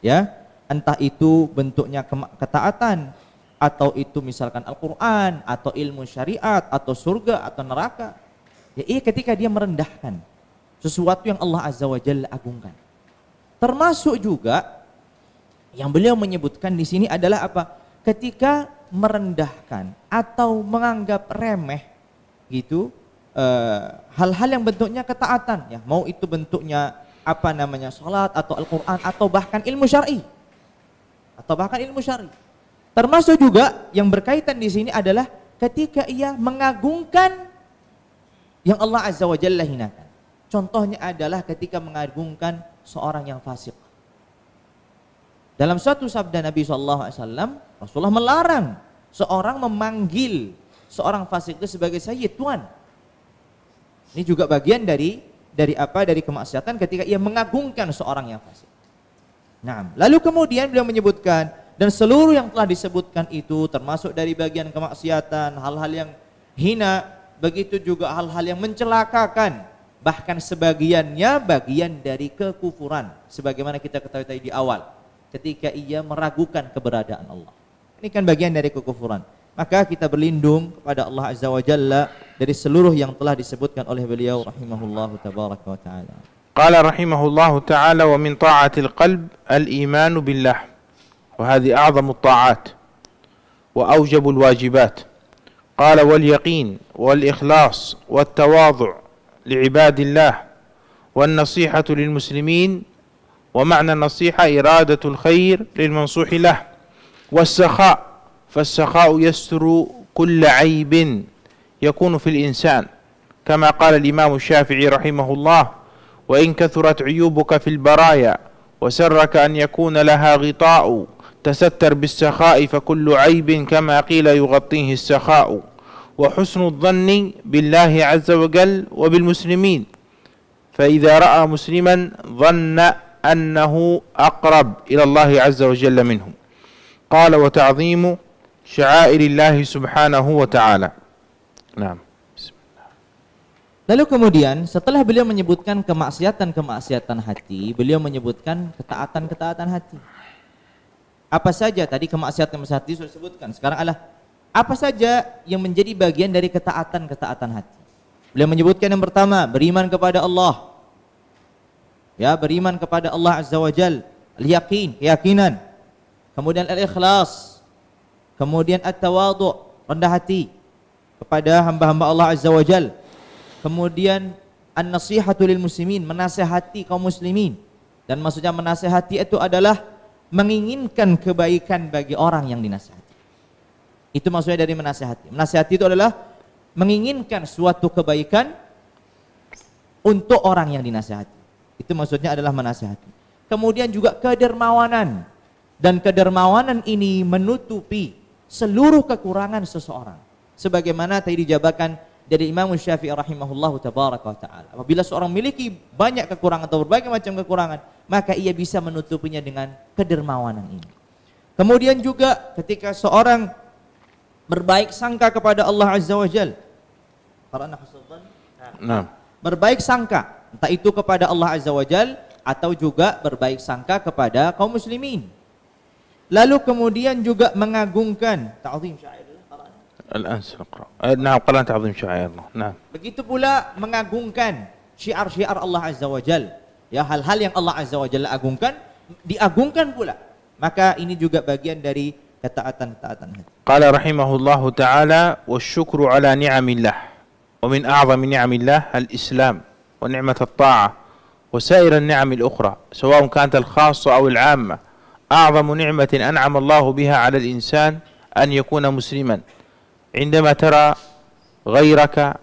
Ya, entah itu bentuknya ketaatan atau itu misalkan Al-Qur'an atau ilmu syariat atau surga atau neraka. Ya, ketika dia merendahkan sesuatu yang Allah Azza wa Jalla agungkan. Termasuk juga yang beliau menyebutkan di sini adalah apa? Ketika merendahkan atau menganggap remeh gitu hal-hal yang bentuknya ketaatan, ya, mau itu bentuknya apa namanya salat atau Al-Qur'an atau bahkan ilmu syar'i. Termasuk juga yang berkaitan di sini adalah ketika ia mengagungkan yang Allah Azza wa Jalla hinakan. Contohnya adalah ketika mengagungkan seorang yang fasik. Dalam suatu sabda Nabi SAW, Rasulullah melarang seorang memanggil seorang fasik itu sebagai sayyid, tuan. Ini juga bagian dari kemaksiatan ketika ia mengagungkan seorang yang fasik. Nah, lalu kemudian beliau menyebutkan, dan seluruh yang telah disebutkan itu termasuk dari bagian kemaksiatan, hal-hal yang hina, begitu juga hal-hal yang mencelakakan, bahkan sebagiannya bagian dari kekufuran, sebagaimana kita ketahui tadi di awal, ketika ia meragukan keberadaan Allah. Ini kan bagian dari kekufuran. Maka kita berlindung kepada Allah Azza wa Jalla dari seluruh yang telah disebutkan oleh beliau rahimahullahu tabaraka wa ta'ala. قال رحمه الله تعالى: ومن طاعة القلب الإيمان بالله، وهذه أعظم الطاعات وأوجب الواجبات. قال: واليقين والإخلاص والتواضع لعباد الله، والنصيحة للمسلمين، ومعنى النصيحة إرادة الخير للمنصوح له، والسخاء، فالسخاء يستر كل عيب يكون في الإنسان، كما قال الإمام الشافعي رحمه الله: وإن كثرت عيوبك في البرايا وسرك أن يكون لها غطاء تستر بالسخاء فكل عيب كما قيل يغطيه السخاء، وحسن الظن بالله عز وجل وبالمسلمين، فإذا رأى مسلما ظن أنه أقرب إلى الله عز وجل منه. قال: وتعظيم شعائر الله سبحانه وتعالى. نعم. Lalu kemudian setelah beliau menyebutkan kemaksiatan-kemaksiatan hati, beliau menyebutkan ketaatan-ketaatan hati. Apa saja tadi kemaksiatan hati sudah disebutkan. Sekarang adalah apa saja yang menjadi bagian dari ketaatan-ketaatan hati. Beliau menyebutkan yang pertama, beriman kepada Allah. Ya, beriman kepada Allah Azza wa Jal, al-yaqin, keyakinan. Kemudian al-ikhlas. Kemudian at-tawadhu, rendah hati kepada hamba-hamba Allah Azza wa Jal. Kemudian an-nasihatu lil muslimin, menasihati kaum muslimin. Dan maksudnya menasihati itu adalah menginginkan kebaikan bagi orang yang dinasihati. Itu maksudnya dari menasihati. Menasihati itu adalah menginginkan suatu kebaikan untuk orang yang dinasihati. Itu maksudnya adalah menasihati. Kemudian juga kedermawanan. Dan kedermawanan ini menutupi seluruh kekurangan seseorang. Sebagaimana tadi dijabarkan dari Imam Syafi'i rahimahullahu tabaraka wa ta'ala. Apabila seorang memiliki banyak kekurangan atau berbagai macam kekurangan, maka ia bisa menutupinya dengan kedermawanan ini. Kemudian juga ketika seorang berbaik sangka kepada Allah Azza wa Jal. Berbaik sangka, entah itu kepada Allah Azza wa Jal atau juga berbaik sangka kepada kaum muslimin. Lalu kemudian juga mengagungkan ta'zim syair. الآن سنقرأ. نعم، قرأت تعظيم شعائر الله. نعم. Begitu pula mengagungkan syiar-syiar Allah Azza wa Jal. Ya, hal-hal yang Allah Azza wa Jalla agungkan, diagungkan pula. Maka ini juga bagian dari ketaatan-ketaatan hati. قال رحمه الله تعالى: والشكر على نعم الله، ومن أعظم نعم الله الإسلام ونعمة الطاعة وسائر النعم الأخرى سواء كانت الخاصة أو العامة. أعظم نعمة أنعم الله بها على الإنسان أن يكون مسلما. عندما ترى غيرك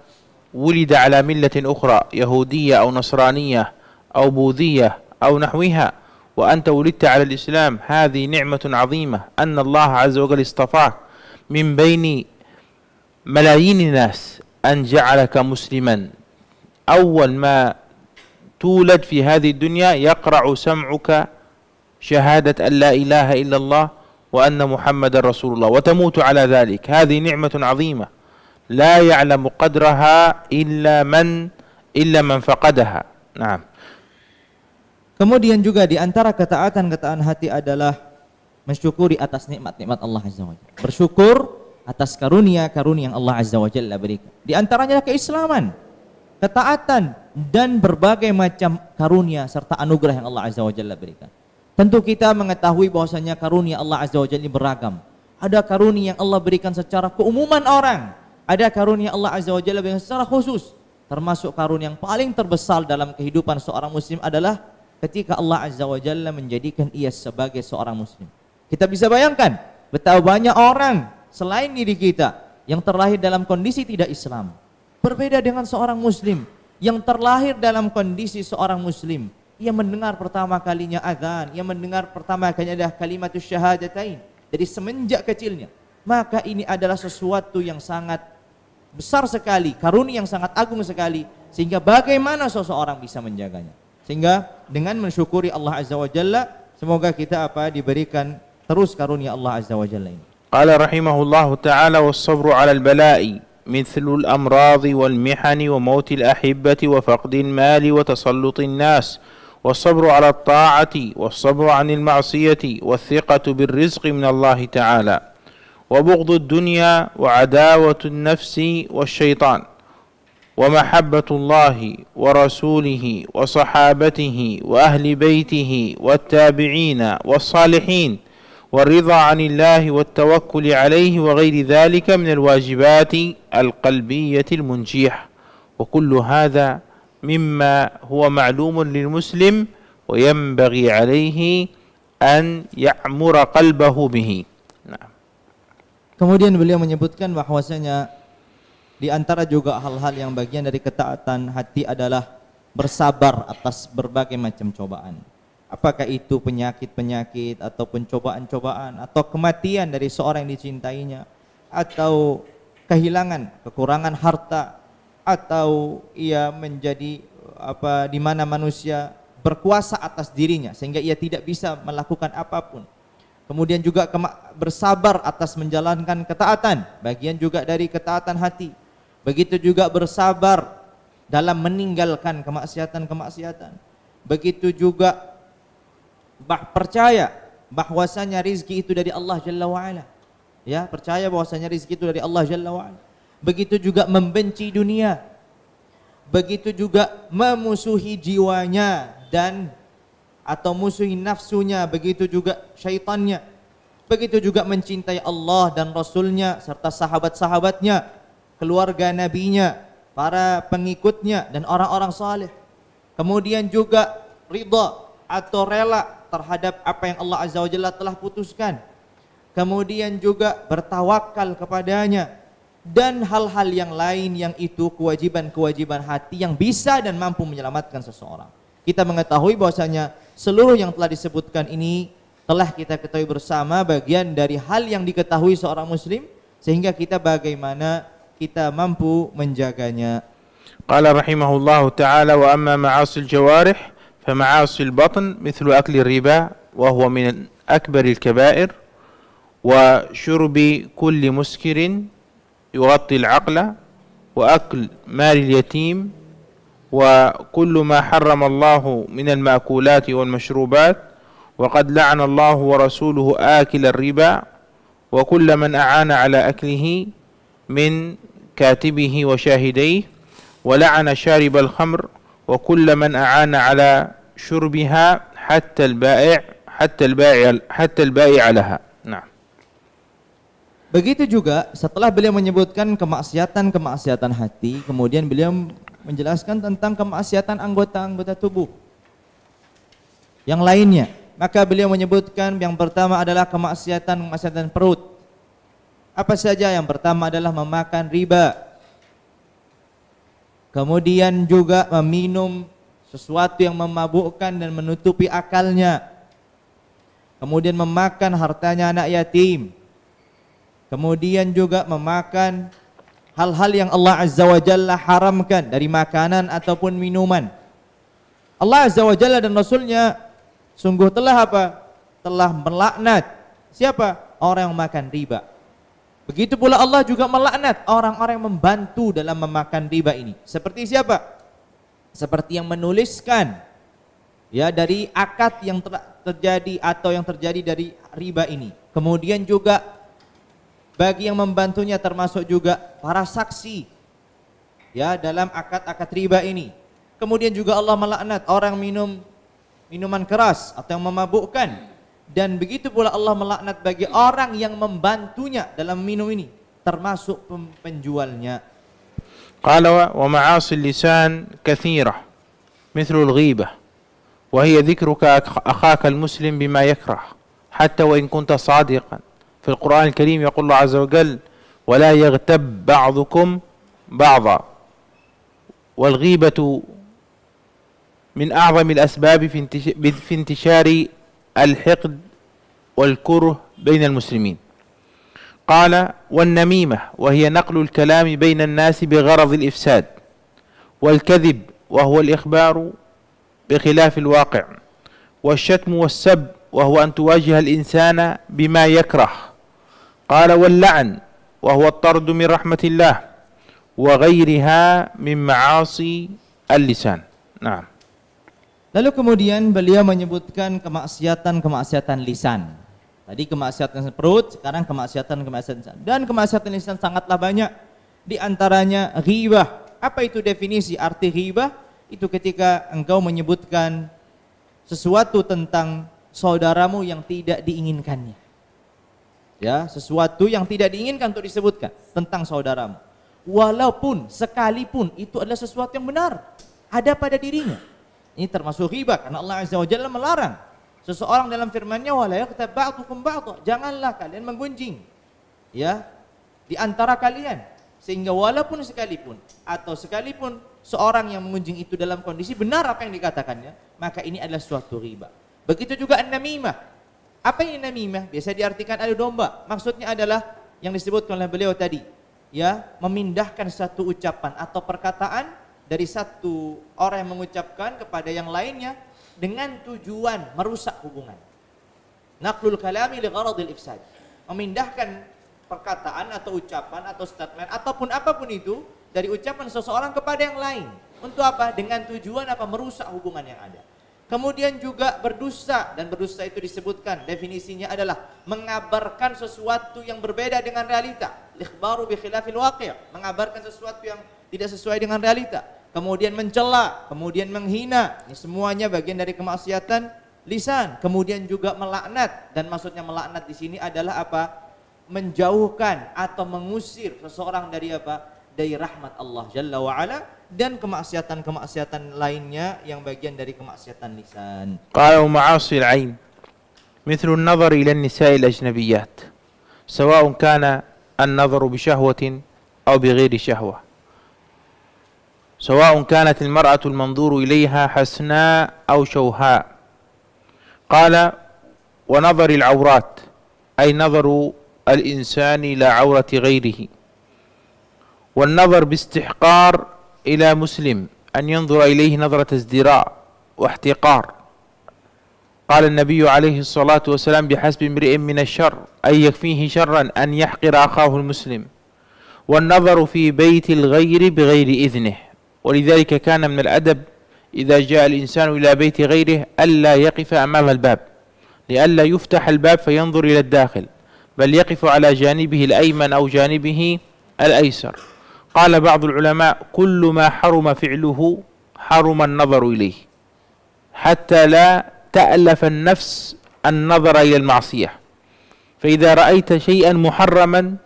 ولد على ملة أخرى يهودية أو نصرانية أو بوذية أو نحوها وأنت ولدت على الإسلام، هذه نعمة عظيمة أن الله عز وجل اصطفاك من بين ملايين الناس أن جعلك مسلما. أول ما تولد في هذه الدنيا يقرع سمعك شهادة أن لا إله إلا الله وأن محمد رسول الله وتموت على ذلك. هذه نعمة عظيمة لا يعلم قدرها إلا من فقدها. نعم. Kemudian juga di antara ketaatan-ketaatan hati adalah mensyukuri atas nikmat-nikmat Allah Azza wa Jalla. Bersyukur atas karunia-karunia yang Allah Azza wa Jalla berikan. Di antaranya keislaman, ketaatan dan berbagai macam karunia serta anugerah yang Allah Azza wa Jalla berikan. Tentu kita mengetahui bahwasanya karunia Allah Azza wa Jalla ini beragam. Ada karunia yang Allah berikan secara keumuman orang. Ada karunia Allah Azza wa Jalla berikan secara khusus. Termasuk karunia yang paling terbesar dalam kehidupan seorang muslim adalah ketika Allah Azza wa Jalla menjadikan ia sebagai seorang muslim. Kita bisa bayangkan betapa banyak orang selain diri kita yang terlahir dalam kondisi tidak Islam. Berbeda dengan seorang muslim yang terlahir dalam kondisi seorang muslim. Ia mendengar pertama kalinya azan, ia mendengar pertama kalinya adalah kalimatus syahadatain dari semenjak kecilnya. Maka ini adalah sesuatu yang sangat besar sekali, karunia yang sangat agung sekali, sehingga bagaimana seseorang bisa menjaganya. Sehingga dengan mensyukuri Allah Azza wa Jalla, semoga kita diberikan terus karunia Allah Azza wa Jalla ini. قال رحمه الله تعالى: والصبر على البلاء مثل الأمراض والمحن وموت الأحبة وفقد المال وتسلط الناس، والصبر على الطاعة والصبر عن المعصية والثقة بالرزق من الله تعالى، وبغض الدنيا وعداوة النفس والشيطان، ومحبة الله ورسوله وصحابته وأهل بيته والتابعين والصالحين، والرضا عن الله والتوكل عليه وغير ذلك من الواجبات القلبية المنجية، وكل هذا مما هو معلوم للمسلم وينبغي عليه أن يعمر قلبه به. Kemudian beliau menyebutkan bahwasanya di antara juga hal-hal yang bagian dari ketaatan hati adalah bersabar atas berbagai macam cobaan. Apakah itu penyakit-penyakit ataupun cobaan-cobaan atau kematian dari seorang yang dicintainya, atau kehilangan, kekurangan harta, atau ia menjadi di mana manusia berkuasa atas dirinya sehingga ia tidak bisa melakukan apapun. Kemudian juga bersabar atas menjalankan ketaatan, bagian juga dari ketaatan hati. Begitu juga bersabar dalam meninggalkan kemaksiatan-kemaksiatan. Begitu juga percaya bahwasanya rizki itu dari Allah Jalla wa'ala. Ya, percaya bahwasanya rizki itu dari Allah Jalla wa'ala. Begitu juga membenci dunia. Begitu juga memusuhi jiwanya atau musuhi nafsunya, begitu juga syaitannya. Begitu juga mencintai Allah dan Rasulnya serta sahabat-sahabatnya, keluarga nabinya, para pengikutnya dan orang-orang saleh. Kemudian juga ridha atau rela terhadap apa yang Allah Azza wa Jalla telah putuskan. Kemudian juga bertawakal kepadanya dan hal-hal yang lain yang itu kewajiban-kewajiban hati yang bisa dan mampu menyelamatkan seseorang. Kita mengetahui bahwasanya seluruh yang telah disebutkan ini telah kita ketahui bersama bagian dari hal yang diketahui seorang muslim, sehingga kita bagaimana kita mampu menjaganya. Qala rahimahullahu ta'ala: wa amma ma'asi al-jawarih fa ma'asi al-batn mithlu akli riba wa huwa min akbar al-kaba'ir wa shurbi kulli muskirin yughatti al-aqla wa akl mal al-yatim وكل ما حرم الله من المأكولات والمشروبات، وقد لعن الله ورسوله آكل الربا وكل من أعان على أكله من كاتبه وشاهديه، ولعن شارب الخمر وكل من أعان على شربها حتى البائع لها. نعم. Begitu juga setelah beliau menyebutkan kemaksiatan hati, kemudian beliau menjelaskan tentang kemaksiatan anggota-anggota tubuh yang lainnya. Maka beliau menyebutkan yang pertama adalah kemaksiatan perut. Apa saja? Yang pertama adalah memakan riba. Kemudian juga meminum sesuatu yang memabukkan dan menutupi akalnya. Kemudian memakan hartanya anak yatim. Kemudian juga memakan hal-hal yang Allah Azza wa Jalla haramkan dari makanan ataupun minuman. Allah Azza wa Jalla dan Rasulnya sungguh telah telah melaknat siapa? Orang yang makan riba. Begitu pula Allah juga melaknat orang-orang yang membantu dalam memakan riba ini. Seperti siapa? Seperti yang menuliskan dari akad yang terjadi atau yang terjadi dari riba ini. Kemudian juga bagi yang membantunya termasuk juga para saksi dalam akad-akad riba ini. Kemudian juga Allah melaknat orang minum minuman keras atau yang memabukkan, dan begitu pula Allah melaknat bagi orang yang membantunya dalam minum ini, termasuk penjualnya. Qala wa ma'asi al-lisan kathira mithlu al-ghibah wa hiya dhikruka akhaka al-muslim bima yakrah hatta wa in kunta sadiqan في القرآن الكريم يقول الله عز وجل ولا يغتب بعضكم بعضا. والغيبة من أعظم الأسباب في انتشار الحقد والكره بين المسلمين. قال والنميمة وهي نقل الكلام بين الناس بغرض الإفساد، والكذب وهو الإخبار بخلاف الواقع، والشتم والسب وهو أن تواجه الإنسان بما يكره. قال واللعن وهو الطرد من رحمة الله وغيرها من معاصي اللسان. نعم. Lalu kemudian beliau menyebutkan kemaksiatan lisan. Tadi kemaksiatan perut, sekarang kemaksiatan lisan. Dan kemaksiatan lisan sangatlah banyak. Di antaranya ghibah. Apa itu definisi arti ghibah? Itu ketika engkau menyebutkan sesuatu tentang saudaramu yang tidak diinginkannya. Ya, sesuatu yang tidak diinginkan untuk disebutkan tentang saudaramu. Walaupun sekalipun itu adalah sesuatu yang benar ada pada dirinya. Ini termasuk ghibah karena Allah Azza wa Jalla melarang seseorang dalam firman-Nya wala yaghtab ba'dukum ba'dha, janganlah kalian menggunjing ya di antara kalian, sehingga walaupun sekalipun seorang yang mengunjing itu dalam kondisi benar apa yang dikatakannya, maka ini adalah suatu ghibah. Begitu juga an-namimah. Apa ini namimah? Biasa diartikan adu domba. Maksudnya adalah yang disebutkan oleh beliau tadi, ya, memindahkan satu ucapan atau perkataan dari satu orang yang mengucapkan kepada yang lainnya dengan tujuan merusak hubungan. Naqlul kalami li gharadil ifsad. Memindahkan perkataan atau ucapan atau statement ataupun apapun itu dari ucapan seseorang kepada yang lain. Untuk apa? Dengan tujuan apa? Merusak hubungan yang ada. Kemudian juga berdusta, dan berdusta itu disebutkan definisinya adalah mengabarkan sesuatu yang berbeda dengan realita. Ikhbaru bi khilafil waqi', mengabarkan sesuatu yang tidak sesuai dengan realita. Kemudian mencela, kemudian menghina, ini semuanya bagian dari kemaksiatan lisan. Kemudian juga melaknat, dan maksudnya melaknat di sini adalah apa? Menjauhkan atau mengusir seseorang dari apa? Dari rahmat Allah Jalla wa Ala, dan kemaksiatan-kemaksiatan lainnya yang bagian dari kemaksiatan lisan. Qala ma'asi al-'ain مثل النظر إلى النساء الأجنبيات سواء كان النظر بشهوة أو بغير شهوة، سواء كانت المرأة المنظور إليها حسناء أو شوهاء. قال ونظر العورات أي نظر الإنسان إلى عورة غيره، والنظر باستحقار إلى مسلم أن ينظر إليه نظرة ازدراء واحتقار. قال النبي عليه الصلاة والسلام بحسب امرئ من الشر أن يكفيه شرا أن يحقر أخاه المسلم. والنظر في بيت الغير بغير إذنه، ولذلك كان من الأدب إذا جاء الإنسان إلى بيت غيره ألا يقف أمام الباب لئلا يفتح الباب فينظر إلى الداخل، بل يقف على جانبه الأيمن أو جانبه الأيسر. قال بعض العلماء كل ما حرم فعله حرم النظر إليه حتى لا تألف النفس النظر إلى المعصية. فإذا رأيت شيئا محرما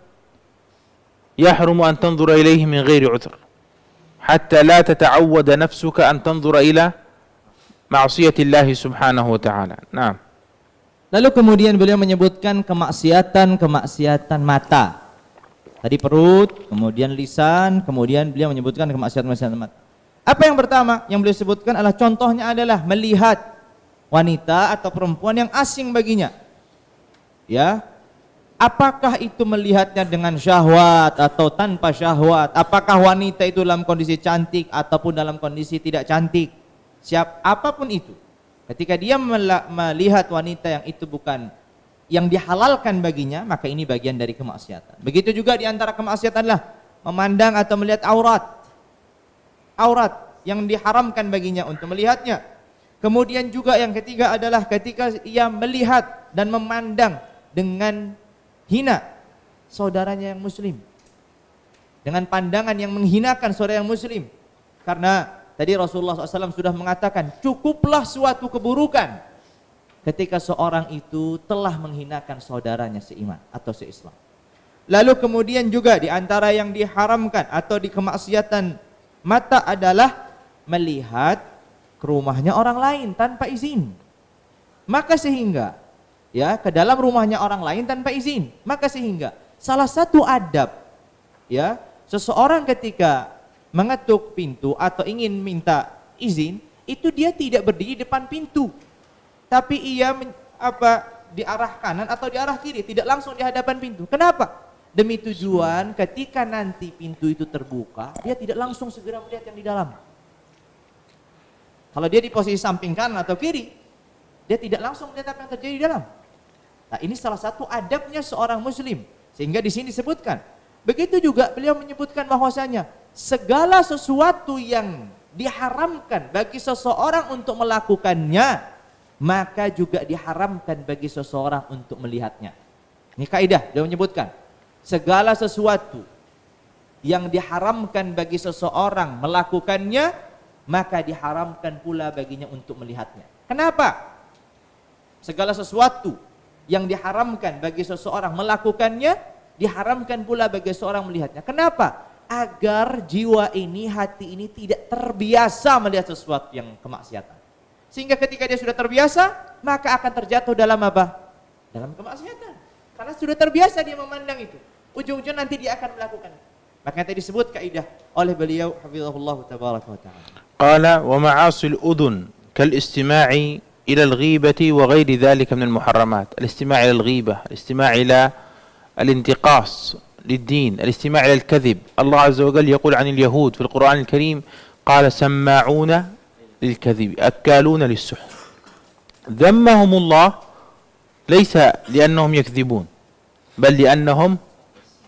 يحرم أن تنظر إليه من غير عذر حتى لا تتعود نفسك أن تنظر إلى معصية الله سبحانه وتعالى. نعم. Lalu kemudian beliau menyebutkan kemaksiatan mata. Tadi perut, kemudian lisan, kemudian beliau menyebutkan kemaksiatan mata. Apa yang pertama yang beliau sebutkan adalah contohnya adalah melihat wanita atau perempuan yang asing baginya. Ya. Apakah itu melihatnya dengan syahwat atau tanpa syahwat? Apakah wanita itu dalam kondisi cantik ataupun dalam kondisi tidak cantik? Apapun itu. Ketika dia melihat wanita yang itu bukan yang dihalalkan baginya, maka ini bagian dari kemaksiatan. Begitu juga di antara kemaksiatan adalah memandang atau melihat aurat yang diharamkan baginya untuk melihatnya. Kemudian juga yang ketiga adalah ketika ia melihat dan memandang dengan hina saudaranya yang muslim, dengan pandangan yang menghinakan saudara yang muslim. Karena tadi Rasulullah SAW sudah mengatakan cukuplah suatu keburukan ketika seorang itu telah menghinakan saudaranya seiman atau seislam. Lalu kemudian juga di antara yang diharamkan atau di kemaksiatan mata adalah melihat ke rumahnya orang lain tanpa izin. Maka sehingga ya ke dalam rumahnya orang lain tanpa izin. Maka sehingga salah satu adab ya seseorang ketika mengetuk pintu atau ingin minta izin, itu dia tidak berdiri depan pintu, tapi ia di arah kanan atau di arah kiri, tidak langsung di hadapan pintu. Kenapa? Demi tujuan ketika nanti pintu itu terbuka, dia tidak langsung segera melihat yang di dalam. Kalau dia di posisi samping kanan atau kiri, dia tidak langsung melihat apa yang terjadi di dalam. Nah, ini salah satu adabnya seorang muslim. Sehingga di sini disebutkan. Begitu juga beliau menyebutkan bahwasanya segala sesuatu yang diharamkan bagi seseorang untuk melakukannya, maka juga diharamkan bagi seseorang untuk melihatnya. Ini kaidah, dia menyebutkan segala sesuatu yang diharamkan bagi seseorang melakukannya, maka diharamkan pula baginya untuk melihatnya. Kenapa? Segala sesuatu yang diharamkan bagi seseorang melakukannya, diharamkan pula bagi seseorang melihatnya. Kenapa? Agar jiwa ini, hati ini tidak terbiasa melihat sesuatu yang kemaksiatan. Sehingga ketika dia sudah terbiasa, maka akan terjatuh dalam apa? Dalam kemaksiatan. Karena sudah terbiasa dia memandang itu. Ujung-ujung nanti dia akan melakukan. Maka tadi disebut kaidah oleh beliau hafizahullah tabaraka wa ta'ala. Qala wa ma'asil udhun kal istima'i ila al-ghibati wa ghairi dhalika min al-muharramat. Al-istima' ila al-ghibah, al-istima' ila al-intiqas للدين، الاستماع إلى الكذب. الله عز وجل يقول عن اليهود في القرآن الكريم قال سماعون للكذب أكالون للسحت. ذمهم الله ليس لأنهم يكذبون بل لأنهم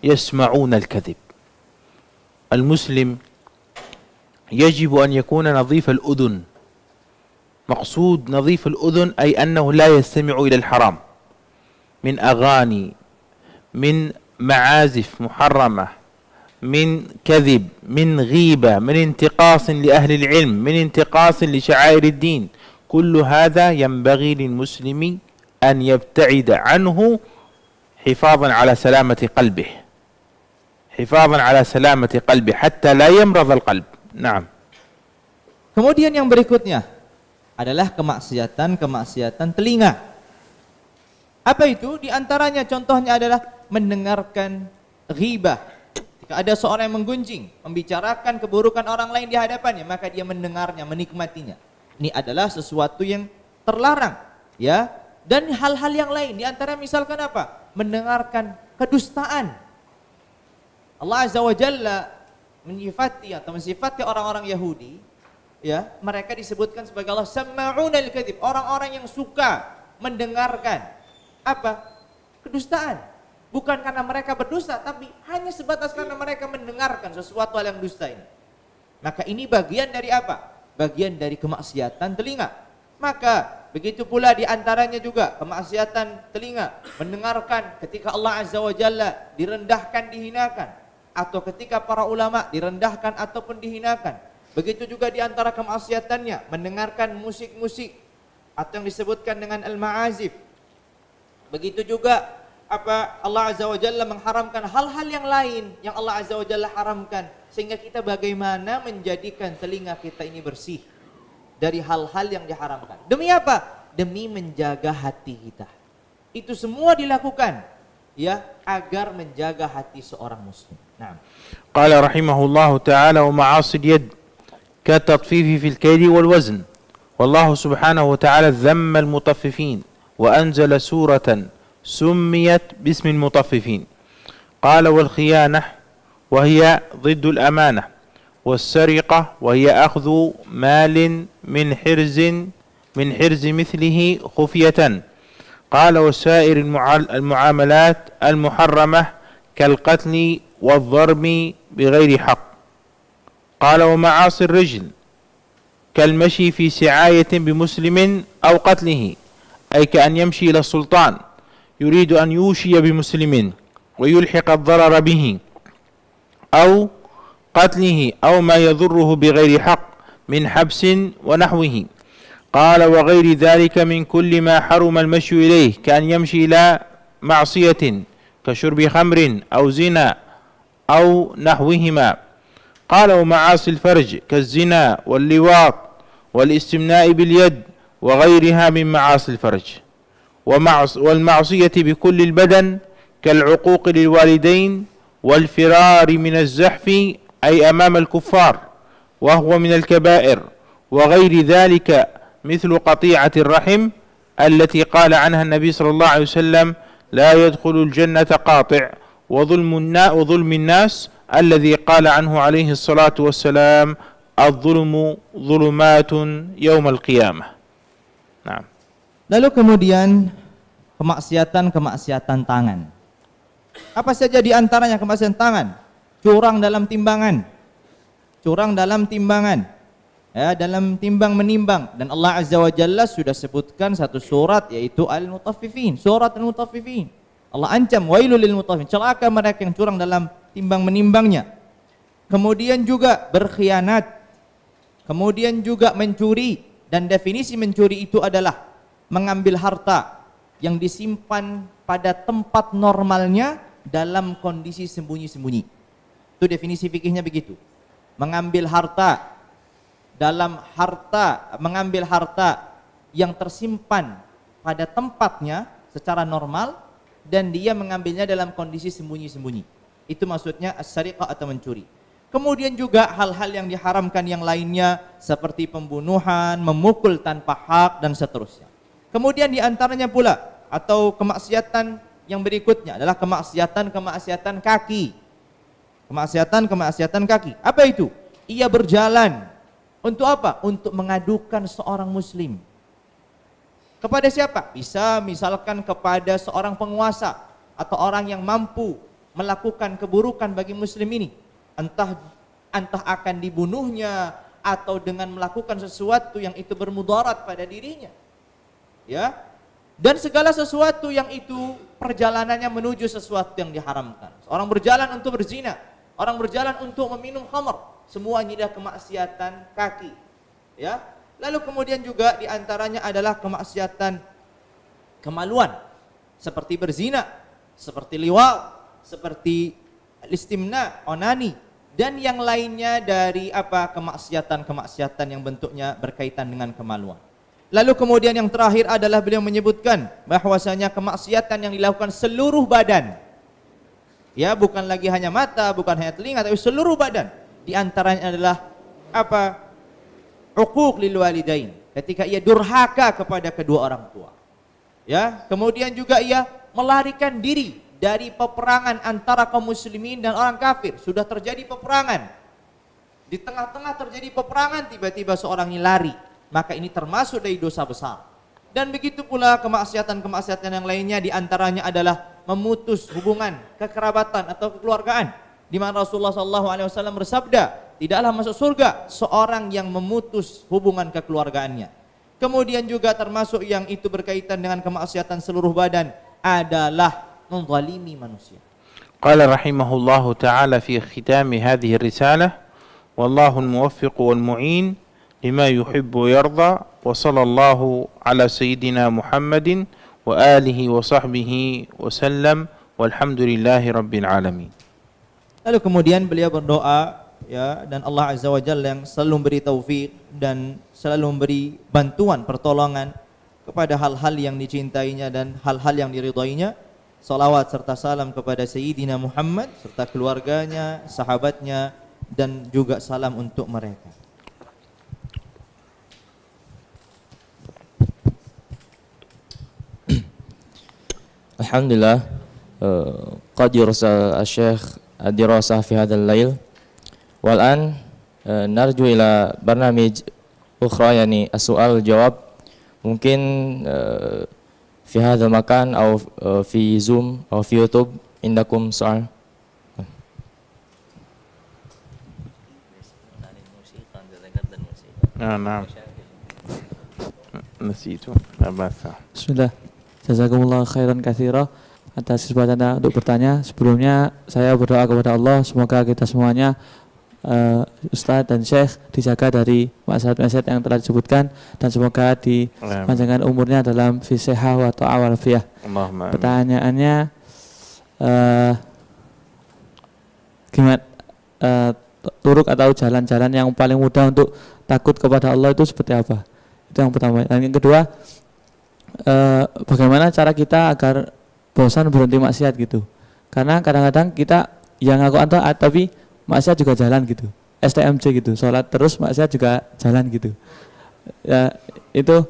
يسمعون الكذب. المسلم يجب أن يكون نظيف الأذن. مقصود نظيف الأذن أي أنه لا يستمع إلى الحرام من أغاني، من معازف محرمة، من كذب، من غيبة، من انتقاص لأهل العلم، من انتقاص لشعائر الدين. كل هذا ينبغي للمسلم أن يبتعد عنه حفاظا على سلامة قلبه، حفاظا على سلامة قلبه حتى لا يمرض القلب. نعم. Kemudian yang berikutnya adalah kemaksiatan telinga. Apa itu? Di antaranya contohnya adalah mendengarkan ghibah. Jika ada seorang yang menggunjing, membicarakan keburukan orang lain di hadapannya, maka dia mendengarnya, menikmatinya. Ini adalah sesuatu yang terlarang, ya. Dan hal-hal yang lain, di antara misalkan apa? Mendengarkan kedustaan. Allah Azza wa Jalla mensifati orang-orang Yahudi, ya, mereka disebutkan sebagai Allah samma'una al-kadzib, orang-orang yang suka mendengarkan apa? Kedustaan. Bukan karena mereka berdusta, tapi hanya sebatas karena mereka mendengarkan sesuatu hal yang dusta ini. Maka ini bagian dari apa? Bagian dari kemaksiatan telinga. Maka begitu pula di antaranya juga kemaksiatan telinga, mendengarkan ketika Allah Azza wa Jalla direndahkan, dihinakan, atau ketika para ulama direndahkan ataupun dihinakan. Begitu juga di antara kemaksiatannya mendengarkan musik-musik atau yang disebutkan dengan al-ma'azif. Begitu juga Allah Azza wa Jalla mengharamkan hal-hal yang lain yang Allah Azza wa Jalla haramkan, sehingga kita bagaimana menjadikan telinga kita ini bersih dari hal-hal yang diharamkan. Demi apa? Demi menjaga hati kita. Itu semua dilakukan ya agar menjaga hati seorang muslim. Naam. Qala rahimahullahu ta'ala wa ma'asid yad كالتطفيف في الكيل والوزن والله سبحانه وتعالى ذم المطففين وأنزل سورة سميت باسم المطففين قال والخيانة وهي ضد الأمانة والسرقة وهي أخذ مال من حرز مثله خفية قال وسائر المعاملات المحرمة كالقتل والضرب بغير حق قال ومعاصي الرجل كالمشي في سعاية بمسلم أو قتله أي كأن يمشي إلى السلطان يريد أن يوشي بمسلم ويلحق الضرر به أو قتله أو ما يضره بغير حق من حبس ونحوه قال وغير ذلك من كل ما حرم المشي إليه كأن يمشي إلى معصية كشرب خمر أو زنا أو نحوهما قال ومعاصي الفرج كالزنا واللواط والاستمناء باليد وغيرها من معاصي الفرج والمعصية بكل البدن كالعقوق للوالدين والفرار من الزحف أي أمام الكفار وهو من الكبائر وغير ذلك مثل قطيعة الرحم التي قال عنها النبي صلى الله عليه وسلم لا يدخل الجنة قاطع وظلم الناس الذي قال عنه عليه الصلاة والسلام الظلم ظلمات يوم القيامة. Nah. Lalu kemudian kemaksiatan tangan. Apa saja di antaranya kemaksiatan tangan? Curang dalam timbangan. Ya, dalam timbang menimbang, dan Allah Azza wa Jalla sudah sebutkan satu surat yaitu Al-Mutaffifin, surat Al-Mutaffifin. Allah ancam wailul lil mutaffifin, celaka mereka yang curang dalam timbang menimbangnya. Kemudian juga berkhianat, kemudian juga mencuri, dan definisi mencuri itu adalah mengambil harta yang disimpan pada tempat normalnya dalam kondisi sembunyi-sembunyi. Itu definisi fikihnya begitu. Mengambil harta yang tersimpan pada tempatnya secara normal dan dia mengambilnya dalam kondisi sembunyi-sembunyi. Itu maksudnya as-sariqah atau mencuri. Kemudian juga hal-hal yang diharamkan yang lainnya seperti pembunuhan, memukul tanpa hak dan seterusnya. Kemudian di antaranya pula atau kemaksiatan yang berikutnya adalah kemaksiatan kaki. Kemaksiatan kaki. Apa itu? Ia berjalan. Untuk apa? Untuk mengadukan seorang muslim. Kepada siapa? Bisa misalkan kepada seorang penguasa atau orang yang mampu melakukan keburukan bagi muslim ini. Entah akan dibunuhnya atau dengan melakukan sesuatu yang itu bermudarat pada dirinya. Ya. Dan segala sesuatu yang itu perjalanannya menuju sesuatu yang diharamkan. Orang berjalan untuk berzina, orang berjalan untuk meminum khamr. Semuanya adalah kemaksiatan kaki. Ya. Lalu kemudian juga diantaranya adalah kemaksiatan kemaluan. Seperti berzina, seperti liwat, seperti istimna, onani. Dan yang lainnya dari kemaksiatan yang bentuknya berkaitan dengan kemaluan. Lalu kemudian yang terakhir adalah beliau menyebutkan bahwasanya kemaksiatan yang dilakukan seluruh badan. Ya, bukan lagi hanya mata, bukan hanya telinga, tapi seluruh badan. Di antaranya adalah uquq lil walidain, ketika ia durhaka kepada kedua orang tua. Ya, kemudian juga ia melarikan diri dari peperangan antara kaum muslimin dan orang kafir. Sudah terjadi peperangan. Di tengah-tengah terjadi peperangan, tiba-tiba seorang ini lari. Maka ini termasuk dari dosa besar. Dan begitu pula kemaksiatan yang lainnya, di antaranya adalah memutus hubungan kekerabatan atau kekeluargaan. Di mana Rasulullah SAW bersabda, tidaklah masuk surga seorang yang memutus hubungan kekeluargaannya. Kemudian juga termasuk yang itu berkaitan dengan kemaksiatan seluruh badan adalah menzalimi manusia. Qala rahimahullahu ta'ala fi khitami hadhihi risalah, wallahu al-muwaffiq wal-mu'in lima yuhibbu yarda, wa sallallahu ala sayyidina Muhammadin wa alihi wa sahbihi wa sallam, walhamdulillahi rabbil alamin. Lalu kemudian beliau berdoa, ya, dan Allah Azza wa Jalla yang selalu memberi taufik dan selalu memberi bantuan pertolongan kepada hal-hal yang dicintainya dan hal-hal yang diridainya. Salawat serta salam kepada Sayyidina Muhammad serta keluarganya, sahabatnya, dan juga salam untuk mereka. Alhamdulillah, qad yursal asy-syekh ad-dirasah fi hadzal lail. Wal an narju ila barnamij ukhra, yani as-su'al jawab. Mungkin في هذا المكان أو في زوم أو في يوتيوب عندكم سؤال؟ نعم نسيت لا بأس. Bismillah. Jazakumullah khairan katsira atas kesempatan untuk bertanya. Sebelumnya saya berdoa kepada Allah semoga kita semuanya Ustadz dan Syekh dijaga dari maksiat-maksiat yang telah disebutkan dan semoga dipanjangkan umurnya dalam fisihah wa ta'awal fiyah. Pertanyaannya gimana turuk atau jalan-jalan yang paling mudah untuk takut kepada Allah itu seperti apa? Itu yang pertama. Dan yang kedua, bagaimana cara kita agar bosan berhenti maksiat gitu. Karena kadang-kadang kita yang ngaku taat tapi maksiat juga jalan gitu. STMJ gitu, sholat terus maksiat juga jalan gitu. Ya itu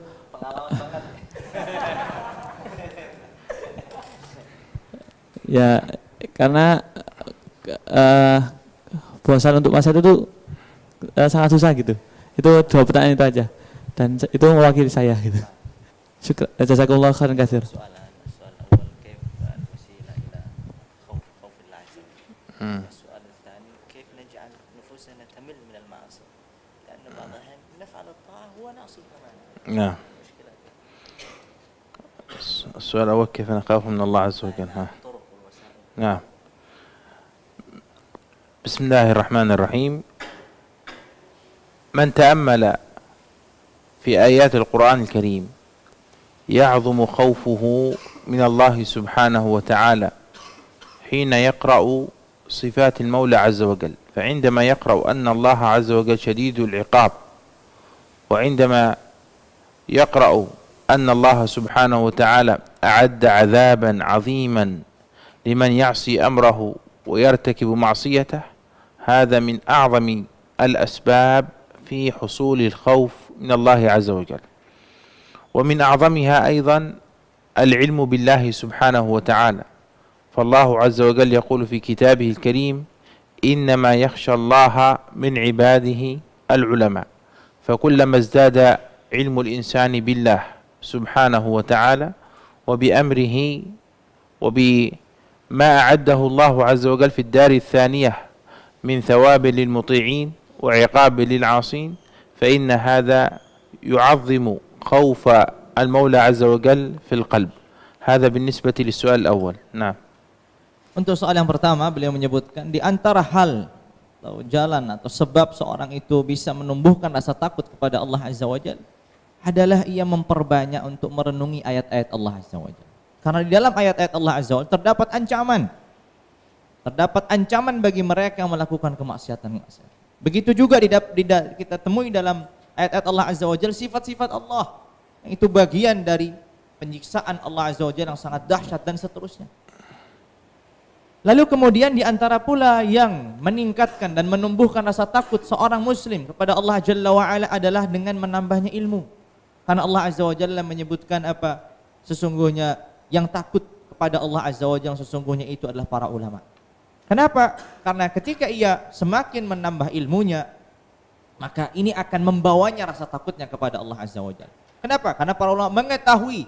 ya karena bosan untuk maksiat itu sangat susah gitu. Itu dua pertanyaan itu aja dan itu mewakili saya gitu. Syukran, jazakumullah khairan katsir. السؤال الثاني كيف نجعل نفوسنا تمل من المعاصي لأن بعض الأحيان نفعل الطاعة هو نعصي كمان. نعم. السؤال الأول كيف نخاف من الله عز وجل. نعم. بسم الله الرحمن الرحيم. من تأمل في آيات القرآن الكريم يعظم خوفه من الله سبحانه وتعالى حين يقرأ صفات المولى عز وجل. فعندما يقرأ أن الله عز وجل شديد العقاب، وعندما يقرأ أن الله سبحانه وتعالى أعد عذابا عظيما لمن يعصي أمره ويرتكب معصيته، هذا من أعظم الأسباب في حصول الخوف من الله عز وجل. ومن أعظمها أيضا العلم بالله سبحانه وتعالى، فالله عز وجل يقول في كتابه الكريم: إنما يخشى الله من عباده العلماء. فكلما ازداد علم الإنسان بالله سبحانه وتعالى وبأمره وبما أعده الله عز وجل في الدار الثانية من ثواب للمطيعين وعقاب للعاصين، فإن هذا يعظم خوف المولى عز وجل في القلب. هذا بالنسبة للسؤال الأول. نعم. Untuk soal yang pertama, beliau menyebutkan di antara hal atau jalan atau sebab seorang itu bisa menumbuhkan rasa takut kepada Allah Azza wa Jalla adalah ia memperbanyak untuk merenungi ayat-ayat Allah Azza wa Jalla. Karena di dalam ayat-ayat Allah Azza wa Jalla terdapat ancaman. Terdapat ancaman bagi mereka yang melakukan kemaksiatan. Begitu juga kita temui dalam ayat-ayat Allah Azza wa Jalla sifat-sifat Allah yang itu bagian dari penyiksaan Allah Azza wa Jalla yang sangat dahsyat dan seterusnya. Lalu kemudian di antara pula yang meningkatkan dan menumbuhkan rasa takut seorang muslim kepada Allah Jalla wa Ala adalah dengan menambahnya ilmu. Karena Allah Azza wa Jalla menyebutkan apa? Sesungguhnya yang takut kepada Allah Azza wa Jalla sesungguhnya itu adalah para ulama. Kenapa? Karena ketika ia semakin menambah ilmunya, maka ini akan membawanya rasa takutnya kepada Allah Azza wa Jalla. Kenapa? Karena para ulama mengetahui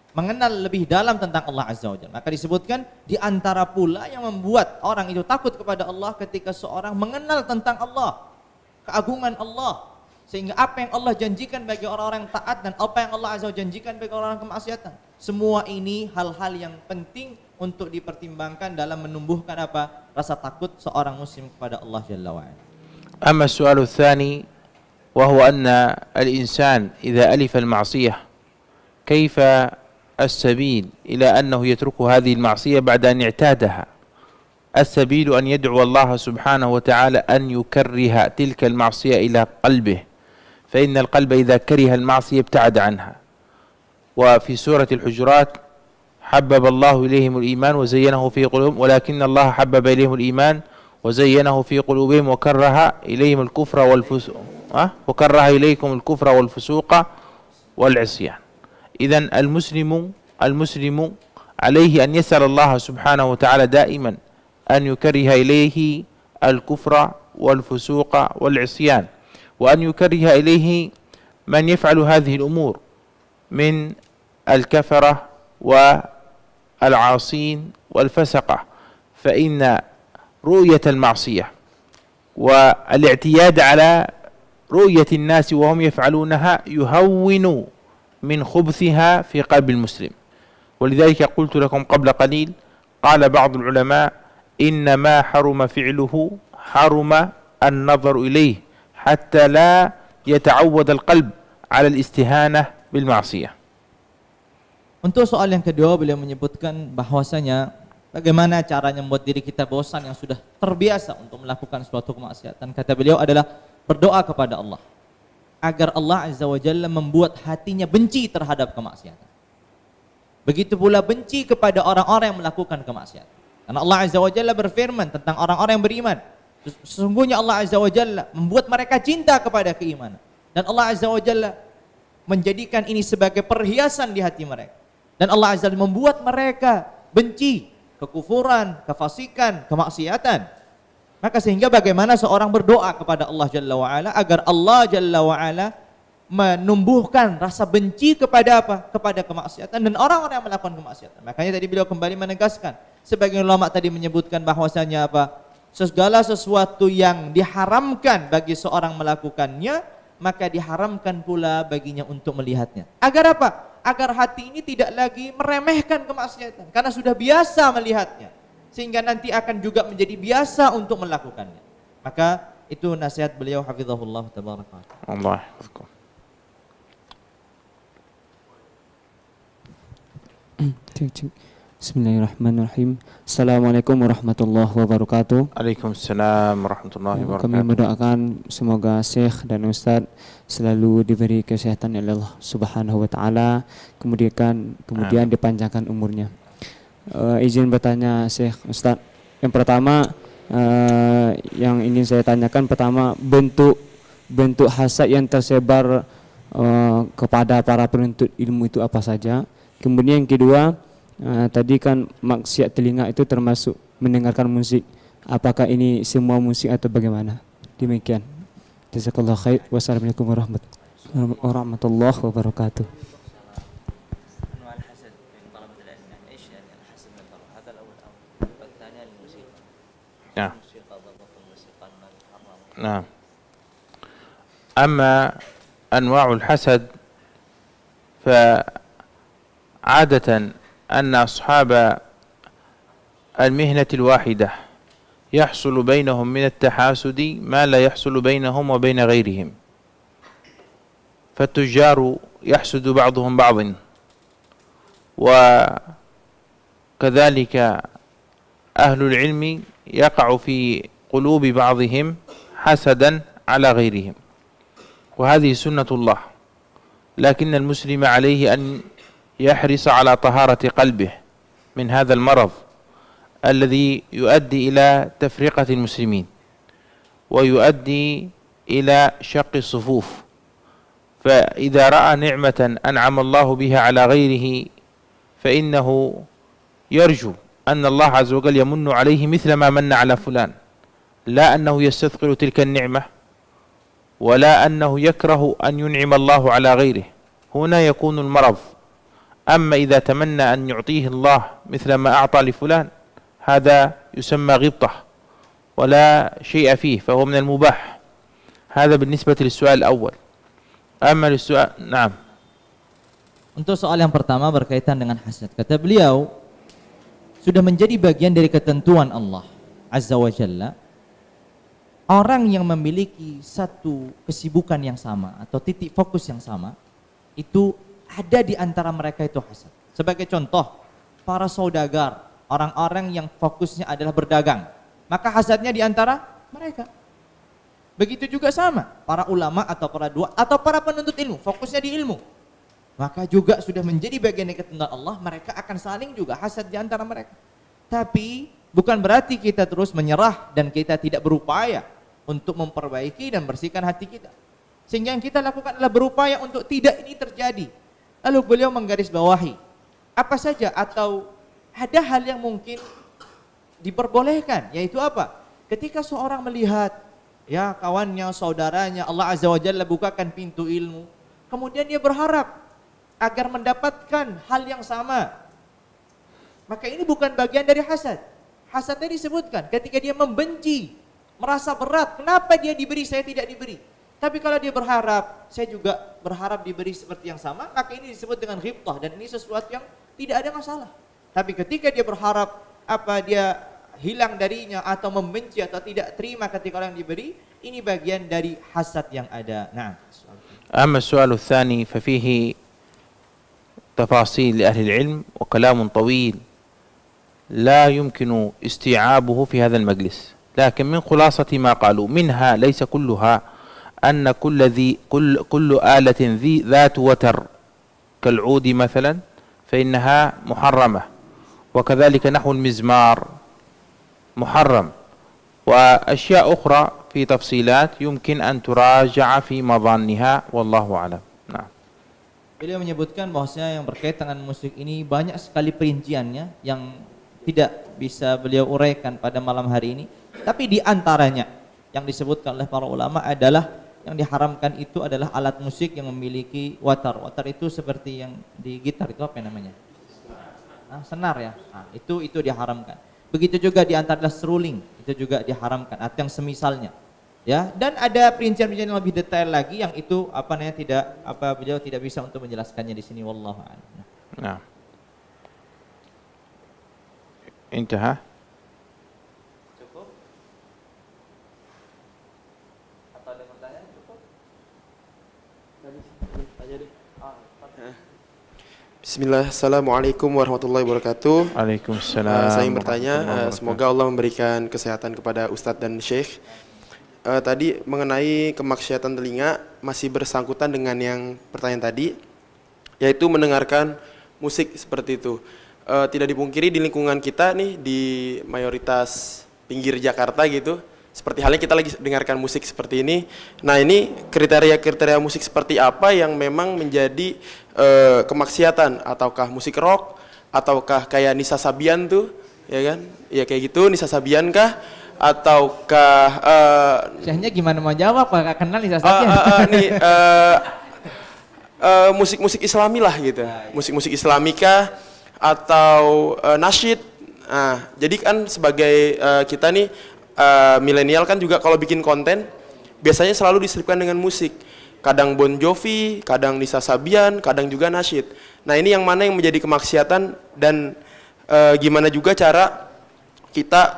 mengenal lebih dalam tentang Allah Azza wa Jalla. Maka disebutkan di antara pula yang membuat orang itu takut kepada Allah ketika seorang mengenal tentang Allah, keagungan Allah, sehingga apa yang Allah janjikan bagi orang-orang yang taat dan apa yang Allah Azza wa Jalla janjikan bagi orang-orang kemaksiatan. Semua ini hal-hal yang penting untuk dipertimbangkan dalam menumbuhkan apa? Rasa takut seorang muslim kepada Allah Jalla wa Ala. أما السؤال الثاني وهو أن الإنسان إذا ألف المعصية كيف السبيل إلى أنه يترك هذه المعصية بعد أن اعتادها؟ السبيل أن يدعو الله سبحانه وتعالى أن يكره تلك المعصية إلى قلبه، فإن القلب إذا كره المعصية ابتعد عنها. وفي سورة الحجرات: حبب الله إليهم الإيمان وزينه في قلوبهم ولكن الله حبب إليهم الإيمان وزينه في قلوبهم وكره إليهم الكفر والفسوق وكره إليكم الكفر والفسوق والعصيان. إذن المسلم عليه أن يسأل الله سبحانه وتعالى دائما أن يكره إليه الكفر والفسوق والعصيان، وأن يكره إليه من يفعل هذه الأمور من الكفرة والعاصين والفسقة، فإن رؤية المعصية والاعتياد على رؤية الناس وهم يفعلونها يهون من خبثها في قلب المسلم. ولذلك قلت لكم قبل قليل قال بعض العلماء: إنما حرم فعله حرم النظر إليه حتى لا يتعود القلب على الاستهانة بالمعصية. Untuk soal yang kedua, beliau menyebutkan bahwasanya bagaimana caranya membuat diri kita bosan yang sudah terbiasa untuk melakukan suatu kemaksiatan. Kata beliau adalah berdoa kepada Allah. agar Allah Azza wa Jalla membuat hatinya benci terhadap kemaksiatan. Begitu pula benci kepada orang-orang yang melakukan kemaksiatan. Karena Allah Azza wa Jalla berfirman tentang orang-orang yang beriman. Sesungguhnya Allah Azza wa Jalla membuat mereka cinta kepada keimanan. Dan Allah Azza wa Jalla menjadikan ini sebagai perhiasan di hati mereka. Dan Allah Azza wa Jalla membuat mereka benci kekufuran, kefasikan, kemaksiatan. Maka sehingga bagaimana seorang berdoa kepada Allah Jalla wa'ala agar Allah Jalla wa'ala menumbuhkan rasa benci kepada apa? Kepada kemaksiatan dan orang-orang yang melakukan kemaksiatan. Makanya tadi beliau kembali menegaskan, sebagian ulama tadi menyebutkan bahwasanya apa? Segala sesuatu yang diharamkan bagi seorang melakukannya, maka diharamkan pula baginya untuk melihatnya. Agar apa? Agar hati ini tidak lagi meremehkan kemaksiatan karena sudah biasa melihatnya. Sehingga nanti akan juga menjadi biasa untuk melakukannya. Maka itu nasihat beliau hafizahullah tabaraka. Allah yahfazkum. Bismillahirrahmanirrahim. Assalamualaikum warahmatullahi wabarakatuh. Waalaikumsalam warahmatullahi wabarakatuh. Kami mendoakan semoga Syekh dan Ustadz selalu diberi kesehatan oleh Allah Subhanahu wa taala, kemudian dipanjangkan umurnya. Izin bertanya Syekh Ustadz. Yang pertama yang ingin saya tanyakan, pertama bentuk hasad yang tersebar kepada para penuntut ilmu itu apa saja? Kemudian yang kedua, tadi kan maksiat telinga itu termasuk mendengarkan musik. Apakah ini semua musik atau bagaimana? Demikian. Jazakallahu khair. Wassalamualaikum warahmatullahi wabarakatuh. نعم. أما أنواع الحسد فعادة أن أصحاب المهنة الواحدة يحصل بينهم من التحاسد ما لا يحصل بينهم وبين غيرهم، فالتجار يحسد بعضهم بعض، وكذلك أهل العلم يقع في قلوب بعضهم حسدا على غيرهم، وهذه سنة الله. لكن المسلم عليه أن يحرص على طهارة قلبه من هذا المرض الذي يؤدي إلى تفرقة المسلمين ويؤدي إلى شق الصفوف. فإذا رأى نعمة أنعم الله بها على غيره فإنه يرجو أن الله عز وجل يمن عليه مثل ما من على فلان، لا أنه يستثقل تلك النعمة ولا أنه يكره أن ينعم الله على غيره. هنا يكون المرض. أما إذا تمنى أن يعطيه الله مثل ما أعطى لفلان هذا يسمى غبطة ولا شيء فيه، فهو من المباح. هذا بالنسبة للسؤال الأول. أما للسؤال نعم. Untuk soal yang pertama berkaitan dengan hasad, kata beliau sudah menjadi bagian dari ketentuan Allah Azza wa Jalla. Orang yang memiliki satu kesibukan yang sama atau titik fokus yang sama, itu ada di antara mereka itu hasad. Sebagai contoh, para saudagar, orang-orang yang fokusnya adalah berdagang, maka hasadnya di antara mereka. Begitu juga sama, para ulama atau para dua atau para penuntut ilmu, fokusnya di ilmu, maka juga sudah menjadi bagian dari ketentuan Allah, mereka akan saling juga hasad di antara mereka. Tapi bukan berarti kita terus menyerah dan kita tidak berupaya untuk memperbaiki dan bersihkan hati kita. Sehingga yang kita lakukan adalah berupaya untuk tidak ini terjadi. Lalu beliau menggarisbawahi apa saja atau ada hal yang mungkin diperbolehkan, yaitu apa? Ketika seorang melihat ya kawannya, saudaranya, Allah Azza wa Jalla bukakan pintu ilmu, kemudian dia berharap agar mendapatkan hal yang sama, maka ini bukan bagian dari hasad. Hasadnya disebutkan ketika dia membenci, merasa berat, kenapa dia diberi, saya tidak diberi. Tapi kalau dia berharap, saya juga berharap diberi seperti yang sama, maka ini disebut dengan ghibtah, dan ini sesuatu yang tidak ada masalah. Tapi ketika dia berharap apa dia hilang darinya atau membenci atau tidak terima ketika orang diberi, ini bagian dari hasad yang ada. Nah, أما السؤال الثاني ففيه تفاصيل لأهل العلم وكلام طويل لا يمكن استيعابه في هذا المجلس، لكن من خلاصة ما قالوا منها ليس كلها أن كل آلة ذات وتر كالعود مثلا فإنها محرمة، وكذلك نحو المزمار محرم، وأشياء أخرى في تفصيلات يمكن أن تراجع في مظانها والله أعلم. Nah. Beliau menyebutkan bahwasanya yang berkaitan dengan musik ini banyak sekali perinciannya yang tidak bisa beliau uraikan pada malam hari ini. Tapi di antaranya yang disebutkan oleh para ulama adalah yang diharamkan itu adalah alat musik yang memiliki watar. Watar itu seperti yang di gitar itu apa namanya? Senar ya. Nah, itu diharamkan. Begitu juga di antara seruling itu juga diharamkan atau yang semisalnya. Ya, dan ada perincian-perincian yang lebih detail lagi yang itu beliau tidak bisa untuk menjelaskannya di sini wallahu a'lam. Nah. Intaha. Bismillah, Assalamualaikum warahmatullahi wabarakatuh. Waalaikumsalam. Saya ingin bertanya, semoga Allah memberikan kesehatan kepada Ustadz dan Syekh. Tadi mengenai kemaksiatan telinga masih bersangkutan dengan yang pertanyaan tadi, yaitu mendengarkan musik seperti itu. Tidak dipungkiri di lingkungan kita nih, di mayoritas pinggir Jakarta gitu, seperti halnya kita lagi dengarkan musik seperti ini. Nah, ini kriteria-kriteria musik seperti apa yang memang menjadi kemaksiatan? Ataukah musik rock? Ataukah kayak Nisa Sabian tuh, ya kan? Ya kayak gitu, Nisa Sabian kah? Ataukah Syekhnya gimana mau jawab? Gak kenal Nisa Sabian. Musik-musik Islami lah gitu. Musik-musik Islami kah? Atau nasyid? Nah, jadi kan sebagai kita nih milenial kan juga kalau bikin konten biasanya selalu diselipkan dengan musik. Kadang Bon Jovi, kadang Nisa Sabian, kadang juga nasyid. Nah, ini yang mana yang menjadi kemaksiatan dan gimana juga cara kita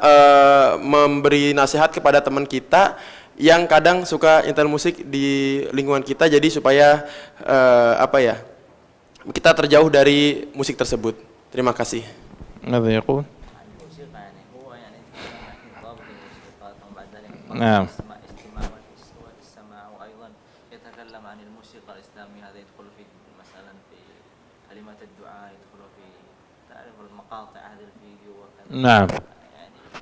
memberi nasihat kepada teman kita yang kadang suka nyetel musik di lingkungan kita, jadi supaya kita terjauh dari musik tersebut. Terima kasih. نعم. يتكلم عن الموسيقى الإسلامية هذا يدخل في مثلا في كلمات الدعاء يدخل في تعرف المقاطع هذه الفيديو وكذا. نعم.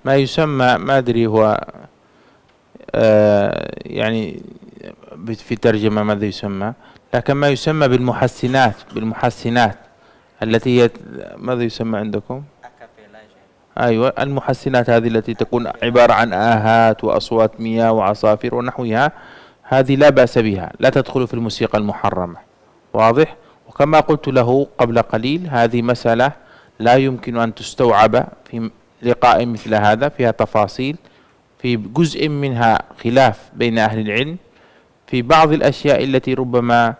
ما يسمى ما أدري هو يعني في ترجمة ماذا يسمى، لكن ما يسمى بالمحسنات التي هي ماذا يسمى عندكم؟ أيوة، المحسنات هذه التي تكون عبارة عن آهات وأصوات مياه وعصافير ونحوها، هذه لا بأس بها، لا تدخل في الموسيقى المحرمة. واضح؟ وكما قلت له قبل قليل، هذه مسألة لا يمكن أن تستوعب في لقاء مثل هذا، فيها تفاصيل، في جزء منها خلاف بين أهل العلم، في بعض الأشياء التي ربما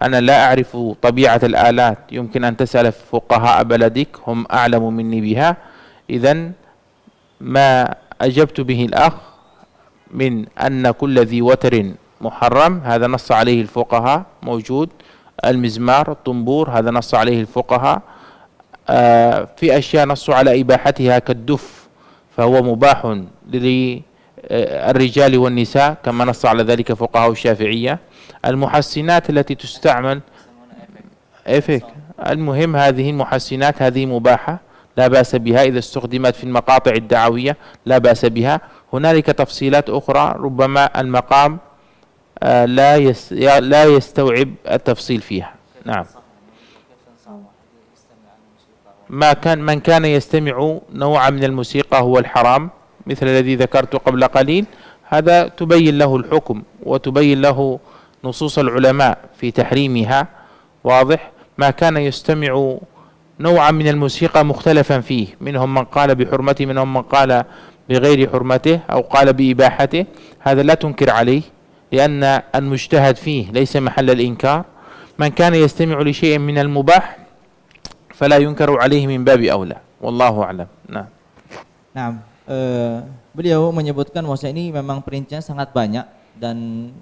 أنا لا أعرف طبيعة الآلات، يمكن أن تسأل فقهاء بلدك هم أعلم مني بها. إذن ما أجبت به الأخ من أن كل ذي وتر محرم، هذا نص عليه الفقهاء، موجود المزمار الطنبور هذا نص عليه الفقهاء. في أشياء نصوا على إباحتها كالدف، فهو مباح للرجال والنساء كما نص على ذلك فقهاء الشافعية. المحسنات التي تستعمل المهم هذه المحسنات هذه مباحة لا بأس بها إذا استخدمت في المقاطع الدعوية، لا بأس بها. هنالك تفصيلات أخرى ربما المقام لا يستوعب التفصيل فيها. نعم. من كان يستمع نوعا من الموسيقى هو الحرام مثل الذي ذكرت قبل قليل، هذا تبين له الحكم وتبين له نصوص العلماء في تحريمها. واضح؟ ما كان يستمع نوعا من الموسيقى مختلفا فيه، منهم من قال بحرمته، منهم من قال بغير حرمته أو قال بإباحته، هذا لا تنكر عليه لأن المجتهد فيه ليس محل الإنكار. من كان يستمع لشيء من المباح فلا ينكر عليه من باب أولى، والله أعلم. Nah. Nah, beliau menyebutkan bahwa ini memang perincian sangat banyak dan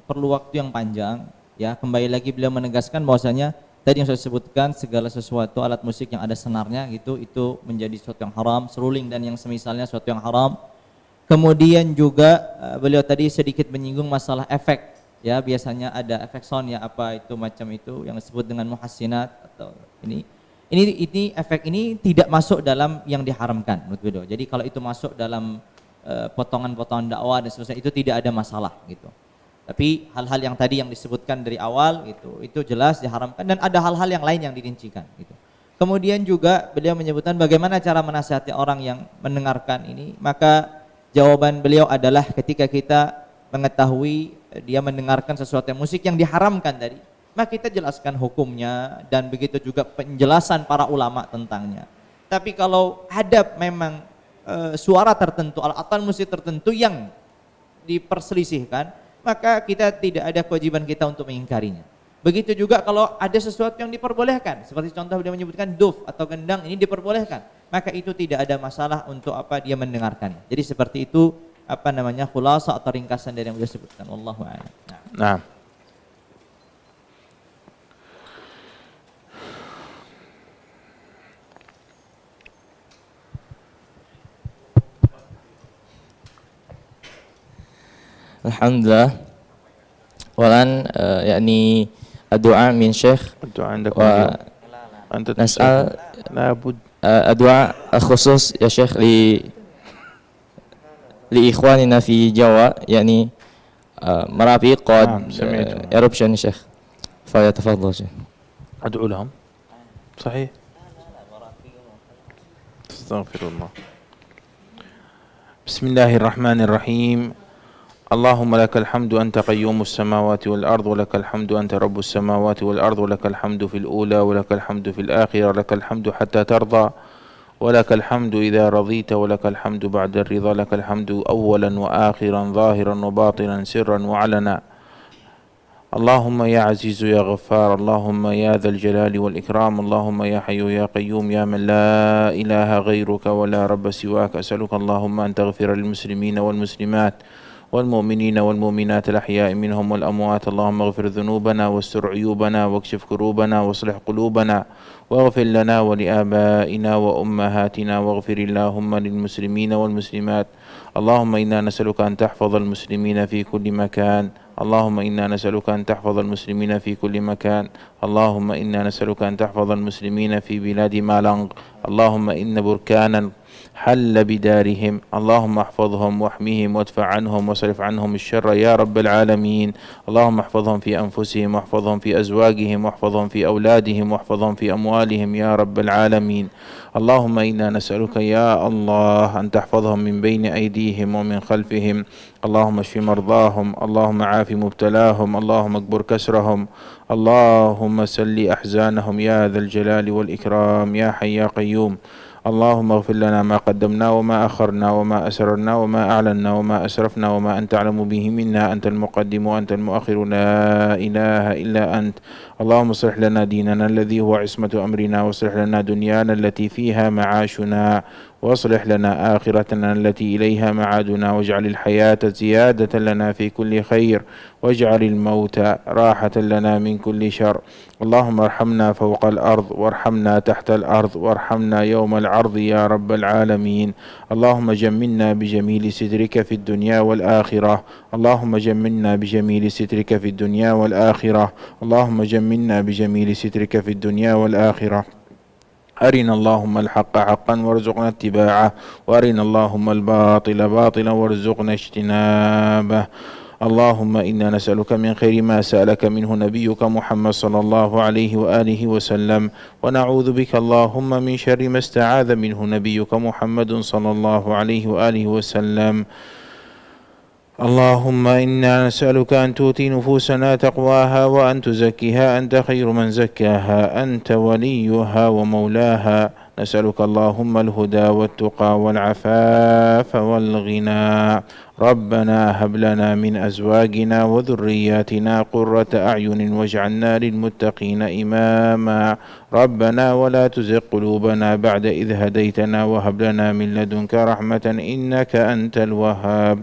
perlu waktu yang panjang. Ya, kembali lagi beliau menegaskan bahwasanya tadi yang saya sebutkan segala sesuatu alat musik yang ada senarnya gitu itu menjadi sesuatu yang haram, seruling dan yang semisalnya sesuatu yang haram. Kemudian juga beliau tadi sedikit menyinggung masalah efek ya biasanya ada efek sound ya apa itu macam itu yang disebut dengan muhassinat atau ini efek ini tidak masuk dalam yang diharamkan menurut beliau. Jadi kalau itu masuk dalam potongan-potongan dakwah dan seterusnya itu tidak ada masalah gitu. Tapi hal-hal yang tadi yang disebutkan dari awal itu jelas diharamkan dan ada hal-hal yang lain yang dirincikan gitu. Kemudian juga beliau menyebutkan bagaimana cara menasihati orang yang mendengarkan ini. Maka jawaban beliau adalah ketika kita mengetahui dia mendengarkan sesuatu yang musik yang diharamkan tadi, maka kita jelaskan hukumnya dan begitu juga penjelasan para ulama tentangnya. Tapi kalau ada memang suara tertentu, alat musik tertentu yang diperselisihkan, maka kita tidak ada kewajiban kita untuk mengingkarinya. Begitu juga kalau ada sesuatu yang diperbolehkan, seperti contoh beliau menyebutkan duf atau gendang ini diperbolehkan, maka itu tidak ada masalah untuk dia mendengarkan. Jadi seperti itu khulasa atau ringkasan dari yang beliau sebutkan. Wallahu a'lam. Nah. Alhamdulillah. Walan yakni الدعاء من شيخ الدعاء عندكم أنت نسأل لابد الدعاء الخصوص يا شيخ لإخواننا في جوا يعني مرابي قد eruption يا شيخ فيتفضل شيخ. أدعو لهم صحيح. استغفر الله. بسم الله الرحمن الرحيم. اللهم لك الحمد أنت قيوم السماوات والأرض ولك الحمد أنت رب السماوات والأرض ولك الحمد في الأولى ولك الحمد في الآخرة لك الحمد حتى ترضى ولك الحمد إذا رضيت ولك الحمد بعد الرضا لك الحمد أولا وآخرا ظاهرا وباطنا سرا وعلنا. اللهم يا عزيز يا غفار اللهم يا ذا الجلال والإكرام اللهم يا حي يا قيوم يا من لا إله غيرك ولا رب سواك أسألك اللهم أن تغفر للمسلمين والمسلمات والمؤمنين والمؤمنات الأحياء منهم والأموات. اللهم اغفر ذنوبنا واستر عيوبنا واكشف كروبنا واصلح قلوبنا واغفر لنا ولآبائنا وأمهاتنا واغفر اللهم للمسلمين والمسلمات. اللهم إنا نسألك أن تحفظ المسلمين في كل مكان. اللهم إنا نسألك أن تحفظ المسلمين في كل مكان. اللهم إنا نسألك أن تحفظ المسلمين في بلاد مالنغ. اللهم إن بركانا حل بدارهم اللهم احفظهم واحميهم وادفع عنهم واصرف عنهم الشر يا رب العالمين. اللهم احفظهم في أنفسهم واحفظهم في أزواجهم واحفظهم في أولادهم واحفظهم في أموالهم يا رب العالمين. اللهم إنا نسألك يا الله أن تحفظهم من بين أيديهم ومن خلفهم. اللهم اشف مرضاهم اللهم عاف مبتلاهم اللهم اكبر كسرهم اللهم سل أحزانهم يا ذا الجلال والإكرام يا حي يا قيوم. اللهم اغفر لنا ما قدمنا وما أخرنا وما أسررنا وما أعلنا وما أسرفنا وما أنت أعلم به منا أنت المقدم وأنت المؤخر لا إله إلا أنت. اللهم اصلح لنا ديننا الذي هو عصمة أمرنا واصلح لنا دنيانا التي فيها معاشنا واصلح لنا آخرتنا التي إليها معادنا واجعل الحياة زيادة لنا في كل خير واجعل الموت راحة لنا من كل شر. اللهم ارحمنا فوق الأرض وارحمنا تحت الأرض وارحمنا يوم العرض يا رب العالمين. اللهم جملنا بجميل سترك في الدنيا والآخرة. اللهم جملنا بجميل سترك في الدنيا والآخرة. اللهم جملنا بجميل سترك في الدنيا والآخرة. أرنا اللهم الحق حقا وارزقنا اتباعه وأرنا اللهم الباطل باطلا وارزقنا اجتنابه. اللهم إنا نسألك من خير ما سألك منه نبيك محمد صلى الله عليه وآله وسلم ونعوذ بك اللهم من شر ما استعاذ منه نبيك محمد صلى الله عليه وآله وسلم. اللهم إنا نسألك أن تؤتي نفوسنا تقواها وأن تزكيها أنت خير من زكاها أنت وليها ومولاها. نسألك اللهم الهدى والتقى والعفاف والغنى. ربنا هب لنا من أزواجنا وذرياتنا قرة أعين واجعلنا للمتقين إماما. ربنا ولا تزغ قلوبنا بعد إذ هديتنا وهب لنا من لدنك رحمة إنك أنت الوهاب.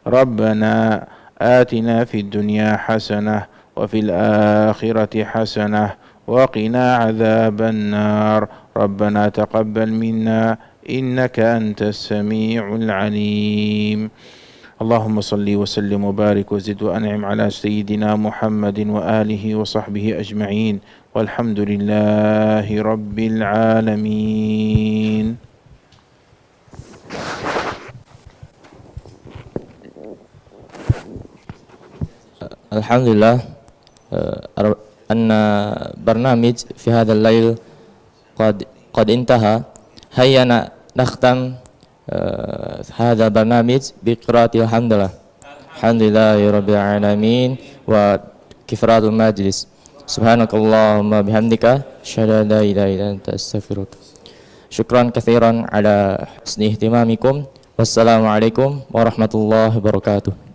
ربنا آتنا في الدنيا حسنة وفي الآخرة حسنة وقنا عذاب النار. ربنا تقبل منا إنك أنت السميع العليم. اللهم صل وسلم وبارك وزد وأنعم على سيدنا محمد وآله وصحبه أجمعين والحمد لله رب العالمين. Alhamdulillah anna barnamij fi hadha al-lail qad intaha. Hayya nakhtam hadha barnamij bi qiraatil hamdalillah. Alhamdulillahi rabbil alamin wa kifratul majlis. Subhanakallahumma bihamdika asyhadu an la ilaha illa anta astaghfiruka. Syukran katsiran ala husni ihtimamikum. Wassalamualaikum warahmatullahi wabarakatuh.